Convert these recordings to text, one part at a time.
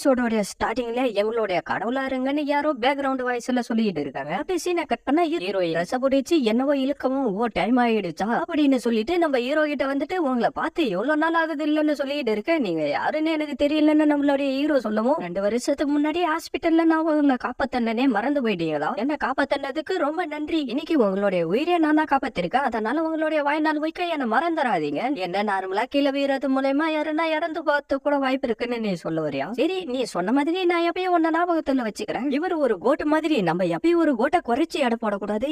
எபிசோடோட ஸ்டார்டிங்ல எங்களுடைய கடவுளா இருங்கன்னு யாரோ பேக்ரவுண்ட் வாய்ஸ்ல சொல்லிட்டு இருக்காங்க. அப்படி சீனை கட் பண்ண ஹீரோயின் ரச பிடிச்சி என்னவோ இழுக்கவும் டைம் ஆயிடுச்சா அப்படின்னு சொல்லிட்டு நம்ம ஹீரோ கிட்ட வந்துட்டு உங்களை பார்த்து எவ்வளவு நாள் ஆகுது இல்லன்னு சொல்லிட்டு இருக்கேன். நீங்க யாருன்னு எனக்கு தெரியலன்னு நம்மளுடைய ஹீரோ சொல்லவும் 2 வருஷத்துக்கு முன்னாடி ஹாஸ்பிட்டல்ல நான் உங்களை காப்பாத்தனே மறந்து போயிட்டீங்களா? என்ன காப்பாத்தனதுக்கு ரொம்ப நன்றி. இன்னைக்கு உங்களுடைய உயிரை நான் தான் காப்பாத்திருக்கேன். அதனால உங்களுடைய வாழ்நாள் வைக்க என்ன மறந்துடாதீங்க. என்ன நார்மலா கீழே வீரது மூலயமா யாருன்னா இறந்து பார்த்து கூட வாய்ப்பு இருக்குன்னு நீ சொல்ல வரியா? சரி, நீ சொன்ன மாதிரி நான் எப்பயும் உன்ன ஞாபகத்துல வச்சுக்கிறேன். இவர் ஒரு கோட்டு மாதிரி, நம்ம எப்பயும் ஒரு கோட்டை குறைச்சி எடை போடக்கூடாது.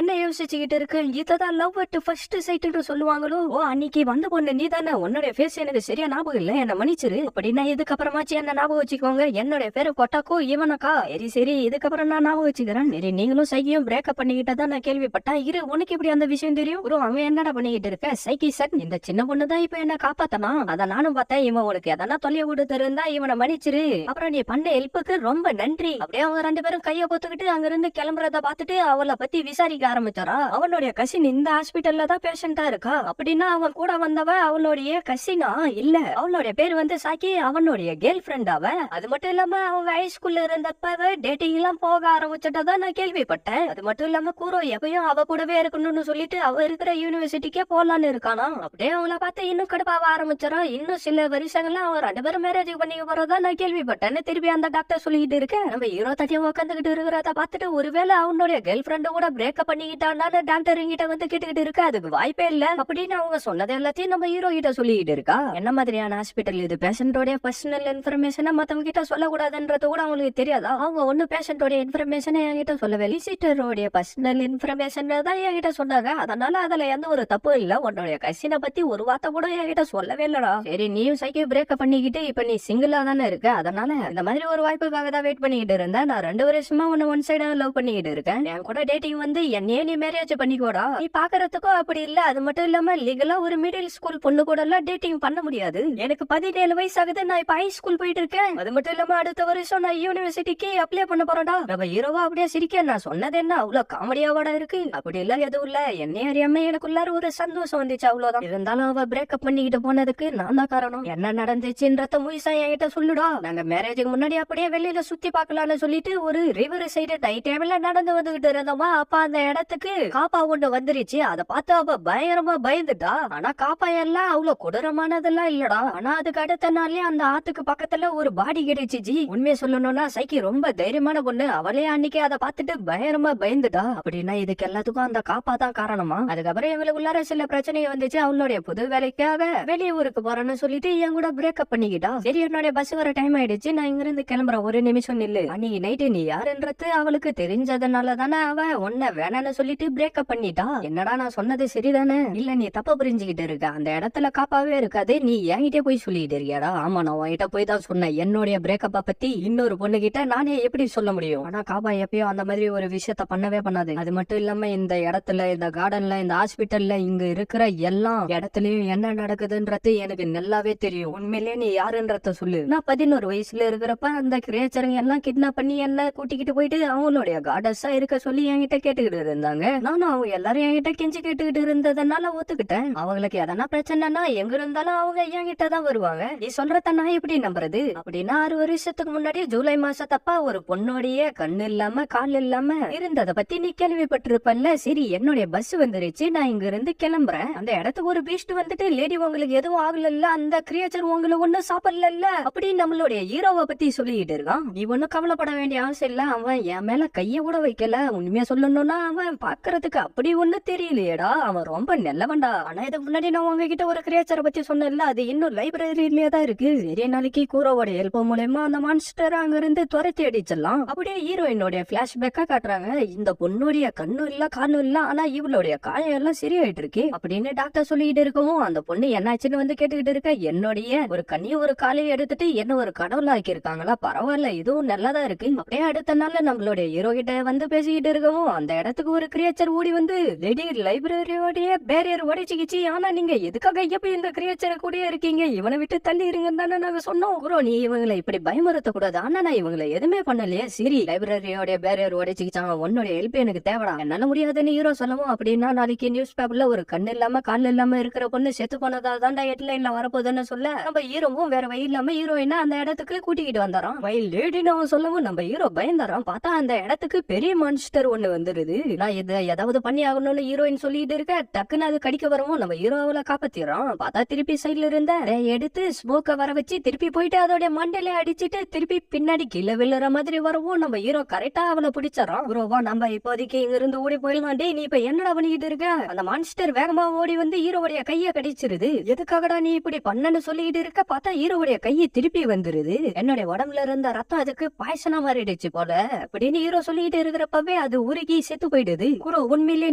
என்ன யோசிச்சுக்கிட்டு இருக்கு? இததான் லவ் அட் ஃபர்ஸ்ட் சைட்னு சொல்லுவாங்களோ? ஓ, அன்னைக்கு வந்த பொண்ணு நீ தானே. உன்னுடைய ஃபேஸ் எனக்கு சரியா ஞாபகம் இல்ல, என்ன மன்னிச்சிரு. அப்படின்னா இதுக்கப்புறமாச்சு என்ன ஞாபகம் வச்சுக்கோங்க. என்னுடைய பேரு கொட்டாக்கோ இவனக்கா. சரி இதுக்கப்புறம் நான் ஞாபகம் வச்சுக்கிறேன். சரி, நீங்களும் சைக்கியும் பிரேக்கப் பண்ணிக்கிட்டதான் நான் கேள்விப்பட்டேன். இரு, உனக்கு இப்படி அந்த விஷயம் தெரியும்? ப்ரோ, அவன் என்னடா பண்ணிக்கிட்டு இருக்க? சைக்கி சார், இந்த சின்ன பொண்ணு தான் இப்ப என்ன காப்பாத்தனா? அத நானும் பார்த்தேன். இவன் உனக்கு எதனா தொல்லைய கொடுத்து இருந்தா இவனை மன்னிச்சிரு. அப்புறம் நீ பண்ண ஹெல்ப்புக்கு ரொம்ப நன்றி. அப்படியே அவங்க 2 பேரும் கைய போத்துக்கிட்டு அங்க இருந்து கிளம்புறத பார்த்துட்டு அவளை பத்தி விசாரிக்க ஆரம்பிச்சாரா. அவனுடைய கசின் இந்த ஹாஸ்பிட்டல்ல தான் பேஷண்டா இருக்கா. அப்படின்னா அவன் கூட வந்தவ அவளுடைய கசினா? இல்ல, அவளுடைய பேர் வந்து சாக்கி, அவனுடைய கேர்ள் ஃபிரெண்ட் அவ. அது மட்டும் இல்லாம அவங்க ஹைஸ்கூல்ல இருந்தப்ப டேட்டிங் எல்லாம் போக ஆரம்பிச்சுட்டதான் நான் கேள்விப்பட்டேன். அது மட்டும் இல்லாம கூரோ எப்பயும் அவ கூடவே இருக்கணும்னு சொல்லிட்டு அவ இருக்கிற யூனிவர்சிட்டிக்கே போலான்னு இருக்கானா. அப்படியே அவங்கள பார்த்து இன்னும் கடுப்பாவ ஆரம்பிச்சாரா. இன்னும் சில வருஷங்கள்ல அவன் 2 பேரும் மேரேஜ் பண்ணிக்க போறதா நான் கேள்விப்பட்டேன்னு திருப்பி அந்த டாக்டர் சொல்லிட்டு இருக்கேன். நம்ம ஹீரோ தட்டியா உட்காந்துக்கிட்டு இருக்கிறத பார்த்துட்டு ஒருவேளை அவனுடைய கேர்ள் ஃபிரெண்ட் கூட பிரேக்கப் பண்ணிக்கிட்டான்னு டாக்டர் கிட்ட வந்து கேட்டுக்கிட்டு இருக்க. அதுக்கு வாய்ப்பே இல்ல அப்படின்னு அவங்க சொன்னது எல்லாத்தையும் நம்ம ஹீரோ கிட்ட சொல்லிட்டு இருக்கா. என்ன மாதிரியான ஹாஸ்பிட்டல் இது? பேஷண்டோட பர்சனல் இன்ஃபர்மேஷனை மத்தவங்க கிட்ட சொல்லக்கூடாதுன்றது கூட அவங்களுக்கு தெரியாதா? அவங்க ஒண்ணு பேஷண்டோட இன்ஃபர்மேஷனை என்கிட்ட சொல்லவே, விசிட்டரோட பர்சனல் இன்ஃபர்மேஷன் தான் என்கிட்ட சொன்னாங்க. அதனால அதுல எந்த ஒரு தப்பு இல்ல. உன்னுடைய கசினை பத்தி ஒரு வார்த்தை கூட என்கிட்ட சொல்லவே இல்லடா. சரி, நீயும் சைக்கிள் பிரேக்கப் பண்ணிக்கிட்டு இப்ப நீ சிங்கிளா தானே இருக்க. அதனால இந்த மாதிரி ஒரு வாய்ப்புக்காக தான் வெயிட் பண்ணிக்கிட்டு இருந்தேன். நான் 2 வருஷமா உன்னை ஒன் சைடா லவ் பண்ணிக்கிட்டு இருக்கேன். என் கூட டேட்டிங் வந்து என்னையே நீ மேரேஜ் பண்ணிக்கோடா. நீ பாக்குறதுக்கும் அப்படி இல்ல. அது மட்டும் இல்லாம லீகலா ஒரு மிடில் ஸ்கூல் பொண்ணு கூட எல்லாம் டேட்டிங் பண்ண முடியாது. எனக்கு 17 வயசு ஆகுது. நான் இப்ப ஹை ஸ்கூல் போயிட்டு இருக்கேன். அது மட்டும் இல்லாம அடுத்த வருஷம் நான் யூனிவர்சிட்டிக்கு அப்ளை பண்ண போறேன்டா. நம்ம ஹீரோவா அப்படியே சிரிக்க, நான் சொன்னது என்ன அவ்வளவு காமெடியாவோட இருக்கு? அப்படி இல்ல எதுவும் இல்ல. என்னைய அறியாம எனக்குள்ளார ஒரு சந்தோஷம் வந்துச்சு, அவ்வளவுதான். இருந்தாலும் அவ பிரேக்கப் பண்ணிக்கிட்டு போனதுக்கு நான் தான் காரணம். என்ன நடந்துச்சுன்றத முழுசா என்கிட்ட சொல்லுடா. நாங்க மேரேஜுக்கு முன்னாடி அப்படியே வெளியில சுத்தி பாக்கலாம்னு சொல்லிட்டு ஒரு ரிவர் சைடு நைட் டைம்ல நடந்து வந்துகிட்டு இருந்தோமா. அப்ப அந்த இடத்துக்கு காப்பா ஒண்ணு வந்துருச்சு. அதை பார்த்து அவ பயங்கரமா பயந்துட்டா. ஆனா காப்பா எல்லாம் அவ்வளவு கொடூரமானதெல்லாம் இல்லடா. ஆனா அதுக்கு அடுத்த நாள்லயே அந்த ஆத்துக்கு பக்கத்துல ஒரு பாடி கிடைச்சிச்சு. உண்மையை சொல்லணும்னா சைக்கி ரொம்ப தைரியமான பொண்ணு. அவளே அன்னைக்கு அதை பார்த்துட்டு பயங்கரமா பயந்துட்டா. அப்படின்னா இதுக்கு எல்லாத்துக்கும் அந்த காப்பா தான் காரணமா? அதுக்கப்புறம் எங்களுக்குள்ளார சில பிரச்சனை வந்துச்சு. அவளுடைய புது வேலைக்காக வெளியூருக்கு போறேன்னு சொல்லிட்டு என் கூட பிரேக்கப் பண்ணிக்கிட்டா. சரி, என்னுடைய பஸ் வர டைம் ஆயிடுச்சு, நான் இங்க இருந்து கிளம்புறேன், ஒரு நிமிஷம் நில்லு. அன்னைக்கு நைட்டு நீ யாருன்றது அவளுக்கு தெரிஞ்சதுனால தானே அவ உன்ன வேணான்னு சொல்லிட்டு பிரேக்கப் பண்ணிட்டா. என்னடா நான் சொன்னது சரிதானே? இல்ல, நீ தப்பா புரிஞ்சுக்கிட்டு இருக்க. அந்த இடத்துல காப்பாவே இருக்காது. நீ என்கிட்ட போய் சொல்லிட்டு இருக்கியாடா? ஆமா, நான் உன்கிட்ட போய் தான் சொன்னேன். என்னுடைய பிரேக்கப்ப பத்தி இன்னொரு பொண்ணு கிட்ட நானே எப்படி சொல்ல முடியும்? ஆனா காப்பா எப்பயும் அந்த மாதிரி ஒரு விஷயத்த பண்ணவே பண்ணாது. அது மட்டும் இல்லாம இந்த இடத்துல, இந்த கார்டன்ல, இந்த ஹாஸ்பிட்டல்ல, இங்க இருக்கிற எல்லா இடத்துலயும் என்ன நடக்குதுன்றது எனக்கு நல்லாவே தெரியும். உண்மையிலேயே நீ யாருன்றத சொல்லு. நான் 11 வயசுல இருக்கிறப்ப அந்த கிரியேச்சருங்க எல்லாம் கிட்னாப் பண்ணி என்ன கூட்டிக்கிட்டு போயிட்டு அவங்களுடைய கார்டஸா இருக்க சொல்லி என்கிட்ட கேட்டுக்கிட்டு இருந்தாங்க. நானும் அவங்க எல்லாரும் என்கிட்ட கெஞ்சி கேட்டுக்கிட்டு இருந்ததுனால ஒத்துக்கிட்டேன். அவங்களுக்கு எதனா பிரச்சனைனா எங்க இருந்தாலும் அவங்க என்கிட்ட தான் வருவாங்க. நீ சொல்றத நான் எப்படி நம்புறது? அப்படின்னா 6 வருஷத்துக்கு முன்னாடி ஜூலை மாசத்தப்ப ஒரு பொண்ணோடைய கண்ணு இல்லாம கால் இல்லாம இருந்தத பத்தி நீ கேள்விப்பட்டிருப்பல்ல? சரி, என்னுடைய பஸ் வந்துருச்சு, நான் இங்க இருந்து கிளம்புறேன். அந்த இடத்துக்கு ஒரு பீஸ்ட் வந்துட்டு, லேடி உங்களுக்கு எதுவும் ஆகல, அந்த கிரியேச்சர் உங்களுக்கு ஒண்ணும் சாப்பிடல அப்படி நம்மளுடைய ஹீரோவை பத்தி சொல்லிட்டு இருக்கான். நீ ஒண்ணும் கவலைப்பட வேண்டிய அவசியம் இல்ல. அவன் என் மேல கைய கூட வைக்கல. உண்மையா சொல்லணும்னா அவன் பாக்குறதுக்கு அப்படி ஒண்ணு தெரியலையேடா. அவன் ரொம்ப நல்லவன்டா. ஆனா இதுக்கு முன்னாடி நான் உங்ககிட்ட ஒரு கிரியேச்சரை பத்தி சொன்னேன்ல, அது இன்னும் லைப்ரரியிலேயே தான் இருக்கு. சரி, நாளைக்கு கூரோவோட ஹெல்ப் மூலமா அந்த மான்ஸ்டர் அங்க இருந்து துரத்தி அடிச்சிடலாம். அப்படியே ஹீரோயினுடைய பிளாஷ்பேக்கா காட்டுறாங்க. இந்த பொண்ணுடைய கண்ணும் இல்ல காணும் இல்ல, ஆனா இவளுடைய காயம் எல்லாம் சரியாயிட்டு இருக்கு அப்படின்னு டாக்டர் சொல்லிட்டு இருக்கவும் அந்த பொண்ணு என்னாச்சுன்னு வந்து கேட்டுக்கிட்டு இருக்க. என்னுடைய ஒரு கண்ணியும் ஒரு காலையும் எடுத்துட்டு என்ன ஒரு கடவுள் ஆக்கி இருக்காங்களா? பரவாயில்ல, இதுவும் நல்லதா இருக்கு. அப்படியே அடுத்த நாள்ல நம்மளுடைய ஹீரோ கிட்ட வந்து பேசிக்கிட்டு இருக்கவும் அந்த இடத்துக்கு ஒரு கிரியேச்சர் ஓடி வந்து, லேடி லைப்ரரியோடைய பேரியர் உடைச்சிக்கிச்சு. ஆனா நீங்க எதுக்காக எப்ப இந்த கிரியேச்சரை கூட இருக்கீங்க? இவனை விட்டு தள்ளி இருங்கன்னு தானே நாங்க சொன்னோம். ப்ரோ, நீ இவங்களை இப்படி பயமுறுத்த கூடாது. ஆனா நான் இவங்களை எதுவுமே பண்ணலையே. சரி, லைப்ரரியோட பேரியர் உடைச்சிக்கிச்சான், உன்னோட ஹெல்ப் எனக்கு தேவைடா. என்னால முடியாதுன்னு ஹீரோ சொல்லவும், அப்படின்னா நாளைக்கு நியூஸ் பேப்பர்ல ஒரு கண்ணு இல்லாம கால் இல்லாம இருக்கிற பொண்ணு செத்து போனதால் தான்டா ஹெட்லைன்ல வரப்போகுதுன்னு சொல்ல, நம்ம ஹீரோவும் வேற வழி இல்லாம ஹீரோயினா என்ன அந்த இடத்துக்கு கூட்டிக்கிட்டு வந்தாராம். மை லேடின்னு அவன் சொல்லவும் நம்ம ஹீரோ பயந்தாராம். பார்த்தா அந்த இடத்துக்கு பெரிய மான்ஸ்டர் ஒண்ணு வந்துருது. நான் இதை ஏதாவது பண்ணி ஆகணும்னு ஹீரோயின் சொல்லிட்டு இருக்க, டக்குன்னு அது கடிக்க வரவும் நம்ம ஹீரோ அவளை காப்பாத்திடுறான். பார்த்தா திருப்பி சைட்ல இருந்த எடுத்து ஸ்மோக்க வர வச்சு திருப்பி போயிட்டு அதோட மண்டையில அடிச்சிட்டு திருப்பி பின்னாடி கீழே விழுற மாதிரி வரவும் நம்ம ஹீரோ கரெக்டா அவளை பிடிச்சாராம். ஹீரோவா நம்ம இப்போதைக்கு இங்க இருந்து ஓடி போயிடலாம். டேய் நீ இப்ப என்னடா பண்ணிட்டு இருக்க? அந்த மான்ஸ்டர் வேகமா ஓடி வந்து ஹீரோவுடைய கைய கடிச்சிருது. எதுக்காகடா நீ இப்படி பண்ணன்னு சொல்லிட்டு இருக்க? பார்த்தா ஹீரோவுடைய கையை திருப்பி வந்துருது. என்னுடைய உடம்புல இருந்த ரத்தம் அதுக்கு பாய்சனா மாறிடுச்சு போல அப்படின்னு ஹீரோ சொல்லிட்டு இருக்கிறப்பவே அது உருகி செத்து போயிடுது. ஹீரோ உண்மையிலே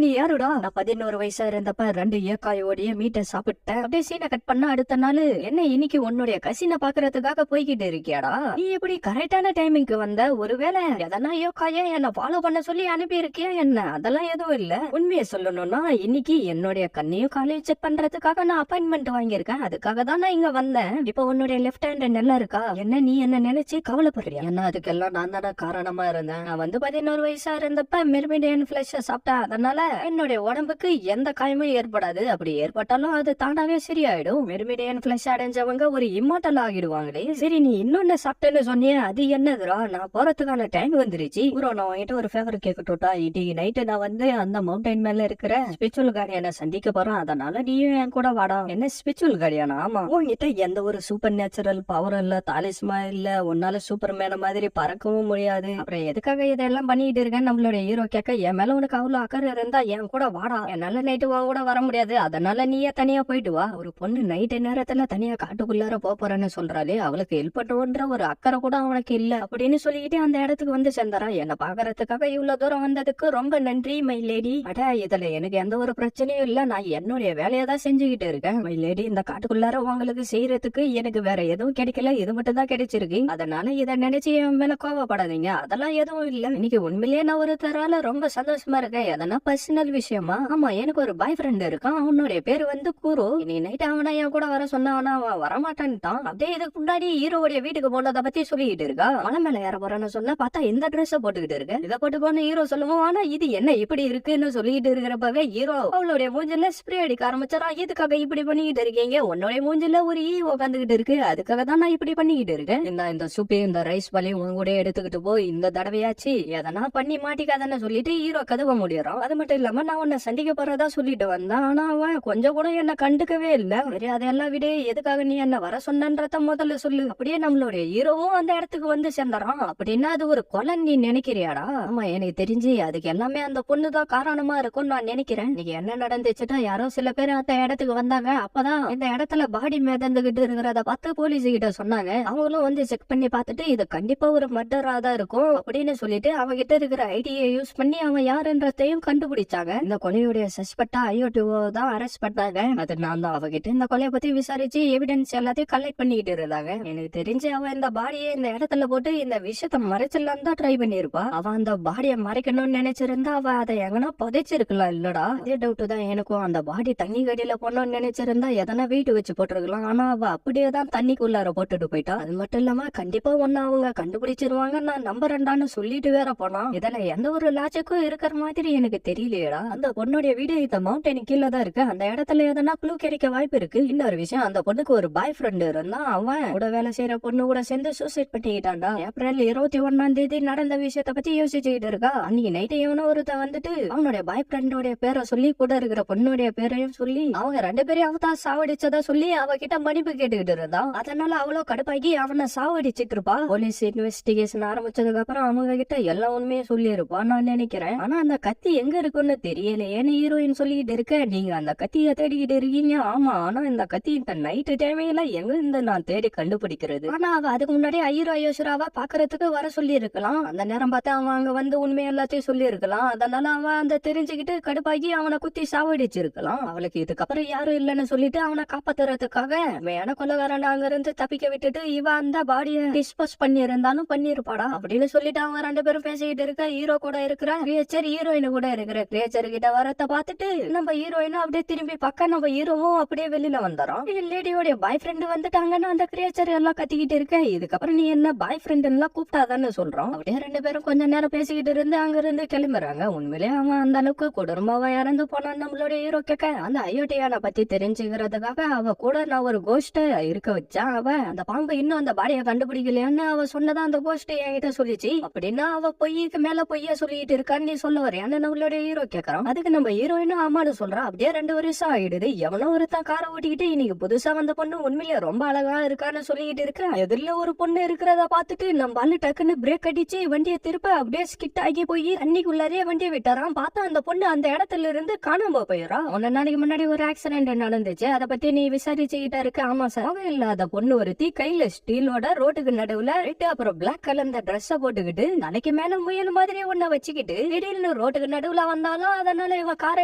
நீ யாருடா? நான் 11 வயசா இருந்தப்ப 2 ஏக்காயோடைய மீட்டை சாப்பிட்டேன். அப்படியே சீனை கட் பண்ண அடுத்த நாள் என்ன இன்னைக்கு உன்னுடைய கசினை பாக்குறதுக்காக போய்கிட்டு இருக்கியாடா? நீ எப்படி கரெக்டான டைமிங்க்கு வந்த? ஒருவேளை எதனா யோகாயா என்ன ஃபாலோ பண்ண சொல்லி அனுப்பி இருக்கியா என்ன? அதெல்லாம் எதுவும் இல்ல. உண்மையை சொல்லணும்னா இன்னைக்கு என்னுடைய கண்ணையும் காலையும் செக் பண்றதுக்காக நான் அப்பாயின்மெண்ட் வாங்கியிருக்கேன். அதுக்காக தான் நான் இங்க வந்தேன். இப்ப உன்னுடைய லெஃப்ட் ஹேண்ட் நல்லா இருக்கா? என்ன நீ என்ன நினைச்சு கவலைப்படுறியா? என்ன அதுக்கெல்லாம் நான் தானே காரணமா இருந்தேன். நான் வந்து 11 வயசா இருந்தப்ப மெர்மிடியன் ஃபிளஷ் சாப்பிட்டேன். அதனால என்னுடைய உடம்புக்கு எந்த காயமும் ஏற்படாது. அப்படி ஏற்பட்டாலும் அது தானாவே சரியாயிடும். மெர்மிடியன் ஃபிளஷ் அடைஞ்சவங்க ஒரு இம்மார்டல் ஆகிடுவாங்களே. சரி நீ இன்னொன்னு சாப்பிட்டேன்னு சொன்னியே, அது என்னதுரா? நான் போறதுக்கான டைம் வந்துருச்சு. ப்ரோ நான் உன்கிட்ட ஒரு ஃபேவர் கேட்கட்டா? இன்னைக்கு நைட்டு நான் வந்து அந்த மவுண்டைன் மேல இருக்கிற ஸ்பிரிச்சுவல் கார்டியனை சந்திக்க போறேன். அதனால நீயும் என் கூட வாடா. என்ன ஸ்பிரிச்சுவல் கார்டியனா? ஆமா. உன்கிட்ட எந்த ஒரு சூப்பர் நேச்சுரல் பவரும் இல்ல, தாலிஸ்மா இல்ல, உன்னால சூப்பர் மேன மாதிரி பறக்கவும் முடியாது. அப்புறம் எதுக்காக இதெல்லாம் பண்ணிட்டு இருக்கேன் நம்மளுடைய ஹீரோ கேட்க, என் மேல உனக்கு அவ்வளவு அக்கறை இருந்தா என் கூட வாடா. என்னால நைட்டு வா கூட வர முடியாது. அதனால நீயே தனியா போயிட்டு வா. ஒரு பொண்ணு நைட்டு நேரத்துல தனியா காட்டுக்குள்ளார போறேன்னு சொல்றாளே, அவளுக்கு ஹெல்ப் பண்ணுவோன்ற ஒரு அக்கறை கூட அவனுக்கு இல்ல அப்படின்னு சொல்லிக்கிட்டு அந்த இடத்துக்கு வந்து சேர்ந்தாரா. என்ன பாக்குறதுக்காக இவ்வளவு தூரம் வந்ததுக்கு ரொம்ப நன்றி மை லேடி. அட இதுல எனக்கு எந்த ஒரு பிரச்சனையும் இல்ல. நான் என்னுடைய வேலையை தான் செஞ்சுக்கிட்டு இருக்கேன் மை லேடி. இந்த காட்டுக்குள்ளார உங்களுக்கு செய்யறதுக்கு எனக்கு வேற எதுவும் கிடைக்கல, இது மட்டும் தான் கிடைச்சிருக்கு. அதனால இதை நினைச்சு என் மேல கோவப்படாதீங்க. அதெல்லாம் எதுவும் இல்ல. இன்னைக்கு உண்மையிலேயே நான் ஒருத்தரால ரொம்ப சந்தோஷமா இருக்கேன். எதனா பர்சனல் விஷயமா? ஆமா எனக்கு ஒரு பாய் ஃப்ரெண்ட் இருக்கான். அவனுடைய பேரு வந்து கூரு. இன்னைக்கு நைட் அவனா என் கூட வர சொன்னா அவன் வரமாட்டான்ட்டான். அப்படியே இதுக்கு முன்னாடி ஹீரோவுடைய வீட்டுக்கு போனதை பத்தி சொல்லிட்டு இருக்கா. மலை மேல ஏற போறேன்னு சொன்னா பார்த்தா இந்த ட்ரெஸ் போட்டுக்கிட்டு இருக்கு. இதை போட்டு போன ஹீரோ சொல்லுவோம். ஆனா இது என்ன இப்படி இருக்குன்னு சொல்லிட்டு இருக்கிறப்பவே ஹீரோ அவளுடைய மூஞ்சில ஸ்ப்ரே அடிக்க ஆரம்பிச்சாரா. இதுக்காக இப்படி பண்ணிக்கிட்டு இருக்கீங்க? உன்னுடைய மூஞ்சில ஒரு உட்காந்துக்கிட்டு இருக்கு. அதுக்காக தான் நான் இப்படி பண்ணிக்கிட்டு இருக்கேன். இந்த சூப்பி இந்த ரைஸ் பழைய உங்க கூட எடுத்துக்கிட்டு போய் இந்த தடவையாச்சு எதனா பண்ணி மாட்டிக்காதன்னு சொல்லிட்டு ஹீரோ கதவ முடியறான். அது மட்டும் இல்லாம நான் உன்னை சந்திக்க போறதா சொல்லிட்டு வந்தான். ஆனா அவன் கொஞ்சம் கூட என்ன கண்டுக்கவே இல்ல. சரி அதெல்லாம் விட எதுக்காக நீ என்ன வர சொன்னன்றத முதல்ல சொல்லு. அப்படியே நம்மளுடைய ஹீரோவும் அந்த இடத்துக்கு வந்து சேர்ந்தாராம். அப்படின்னா அது ஒரு கொலை நீ நினைக்கிறியாடா? ஆமா எனக்கு தெரிஞ்சு அதுக்கு எல்லாமே அந்த பொண்ணுதான் காரணமா இருக்கும் நான் நினைக்கிறேன். நீங்க என்ன நடந்துச்சுட்டா யாரோ சில பேர் அந்த இடத்துக்கு வந்தாங்க. அப்பதான் இந்த இடத்துல பாடி மிதந்துகிட்டு இருக்கிறத பார்த்து போலீஸ் கிட்ட சொன்னாங்க. அவங்களும் வந்து செக் பண்ணி பார்த்துட்டு இது கண்டிப்பா ஒரு மர்டரா தான் இருக்கும் அப்படின்னு சொல்லிட்டு அவகிட்ட இருக்கிற ஐடியை யூஸ் பண்ணி அவன் யாருன்றதையும் கண்டுபிடிச்சாங்க. இந்த கொலையுடைய சஸ்பெக்டா ஐயோடிஓ தான் அரெஸ்ட் பண்ணாங்க. அது நான் தான் அவகிட்ட இந்த கொலையை பத்தி விசாரிச்சு எவிடன்ஸ் எல்லாத்தையும் கலெக்ட் பண்ணிட்டு இருந்தாங்க. எனக்கு தெரிஞ்சு அவன் இந்த பாடியை இந்த இடத்துல போட்டு இந்த விஷயத்த மறைச்சிடலாம் தான் ட்ரை பண்ணிருப்பா. அவன் அந்த பாடியை மறைக்கணும்னு நினைச்சிருந்தா அவ அதை எங்கன்னா புதைச்சிருக்கலாம் இல்லடா. அதே டவுட் தான் எனக்கும். அந்த பாடி தண்ணி கடியில போனோம்னு நினைச்சிருந்தா எதனா வெயிட் வச்சு போட்டிருக்கலாம். ஆனா அவ அப்படியே தான் தண்ணிக்குள்ளார போட்டுட்டு போயிட்டா. அது மட்டும் இல்லாம கண்டிப்பா ஒன்னு அவங்க கண்டுபிடிச்சிருவாங்க நான் நம்புறேன்டான்னு சொல்லிட்டு வேற போனா. இதுல எந்த ஒரு லாஜிக்கும் இருக்கிற மாதிரி எனக்கு தெரியலையடா. அந்த பொண்ணுடைய வீடு இந்த மவுண்டன் கீழே தான் இருக்கு. அந்த இடத்துல எதனா க்ளூ கிடைக்க வாய்ப்பு இருக்கு. இன்னொரு விஷயம், அந்த பொண்ணுக்கு ஒரு பாய் ஃப்ரெண்ட் இருந்தா அவன் கூட வேலை செய்யற பொண்ணு கூட சேர்ந்து சூசைட் பண்ணிக்கிட்டான்டா. ஏப்ரல் 21 நடந்த விஷயத்த பத்தி யோசிச்சுக்கிட்டு இருக்கா. அன்னைக்கு நைட்டு இவனும் ஒருத்த வந்துட்டு அவனுடைய பாய் ஃப்ரெண்டோடைய பேரை சொல்லி கூட இருக்கிற பொண்ணுடைய பேரையும் சொல்லி அவங்க 2 பேரையும் அவதான் சாவடிச்சதா சொல்லி அவகிட்ட மன்னிப்பு கேட்டுக்கிட்டு இருந்தா. அதனால அவ்வளவு கடுப்பாகி அவனை சாவடிச்சிட்டு இருப்பா. போலீஸ் இன்வெஸ்டிகேஷன் ஆரம்பிச்சதுக்கு அப்புறம் அவங்க கிட்ட எல்லா உண்மையும் சொல்லி இருப்பா நான் நினைக்கிறேன். ஆனா அந்த கத்தி எங்க இருக்குன்னு தெரியல. ஏன்னு ஹீரோயின் சொல்லிட்டு இருக்க நீங்க அந்த கத்தியை தேடிக்கிட்டு இருக்கீங்க. ஆமா ஆனா இந்த கத்தி இந்த நைட்டு டைமையில எங்க இருந்து நான் தேடி கண்டுபிடிக்கிறது. ஆனா அவ அதுக்கு முன்னாடி ஐயோ ஐயோசுராவா பாக்குறதுக்கு வர சொல்லி இருக்கலாம். அந்த நேரம் பார்த்து அவன் அங்க வந்து உண்மை எல்லாத்தையும் சொல்லி இருக்கலாம். அதனால அவன் அந்த தெரிஞ்சுக்கிட்டு கடுப்பாகி அவனை குத்தி சாவடிச்சிருக்கலாம். அவளுக்கு இதுக்கப்புறம் யாரும் இல்லன்னு சொல்லிட்டு அவனை காப்பாத்துறதுக்காக வேண கொலகாரன் அங்க இருந்து தப்பிக்க விட்டுட்டு இவ அந்த பாடியை டிஸ்போஸ் பண்ணி இருந்தாலும் பண்ணிருப்பாடா அப்படின்னு சொல்லிட்டு அவங்க 2 பேரும் பேசிக்கிட்டு இருக்க. ஹீரோ கூட இருக்கிற கிரியேச்சர் ஹீரோயின் கூட இருக்கிற கிரியேச்சர் கிட்ட வரத பார்த்துட்டு நம்ம ஹீரோயினும் அப்படியே திரும்பி பார்க்க நம்ம ஹீரோவும் அப்படியே வெளியில வந்துறோம். லேடியோட பாய் ஃப்ரெண்ட் வந்துட்டாங்கன்னு அந்த கிரியேச்சர் எல்லாம் கத்திக்கிட்டு இருக்க. இதுக்கப்புறம் நீ என்ன பாய் ஃப்ரெண்ட் எல்லாம் கூப்பிட்டாதான்னு சொல்றோம். அப்படியே 2 பேரும் கொஞ்ச நேரம் பேசிக்கிட்டு இருந்து அங்க இருந்து கிளம்புறாங்க. உண்மையிலே அவன் அந்த அளவுக்கு கொடூரமாவா இறந்து போனான் நம்மளுடைய ஹீரோ கேட்க. அந்த ஐயோட்டியான பத்தி தெரிஞ்சுக்கிறதுக்காக அவ கூட நான் ஒரு கோஷ்ட இருக்க வச்சா. அவ அந்த பாம்பு இன்னும் அந்த பாடியை கண்டுபிடிக்கலையான்னு அவ சொன்னதா அந்த கோஸ்ட் என்கிட்ட சொல்லிச்சு. அப்படின்னா அவ பொய்க்கு மேல பொய்யா சொல்லிட்டு இருக்கான்னு நீ சொல்ல வரையான்னு நம்மளோட ஹீரோ கேக்குறான். அதுக்கு நம்ம ஹீரோயினும் ஆமான்னு சொல்றா. அப்படியே 2 வருஷம் ஆயிடுது. எவனோ ஒருத்தன் காரை ஓட்டிக்கிட்டு இன்னைக்கு புதுசா வந்த பொண்ணு உண்மையிலேயே ரொம்ப அழகா இருக்கான்னு சொல்லிட்டு இருக்கிறேன். எதிரில ஒரு பொண்ணு இருக்கிறத பாத்துட்டு நம்ம ஆளு டக்குன்னு பிரேக் அடிச்சு வண்டியை திருப்ப அப்படியே ஸ்கிட் ஆகி போய் தண்ணிக்குள்ளாரே வண்டியை விட்டாராம். பார்த்தா அந்த பொண்ணு அந்த இடத்துல இருந்து காணாம போயிடா. 1 நாளைக்கு முன்னாடி ஒரு ஆக்சிடென்ட் நடந்துச்சு, அதை பத்தி நீ விசாரிச்சுக்கிட்ட இருக்க. ஆமா சார், இல்லாத பொண்ணு ஒருத்தி கையில ஸ்டீலோட ரோட்டுக்கு நடுவுல அப்புறம் பிளாக் கலர் ட்ரெஸ் போட்டுக்கிட்டு தலைக்கு மேல முயல் மாதிரி ஒன்ன வச்சுக்கிட்டு திடீர்னு ரோட்டுக்கு நடுவுல வந்தாலும் அதனால இவ காரை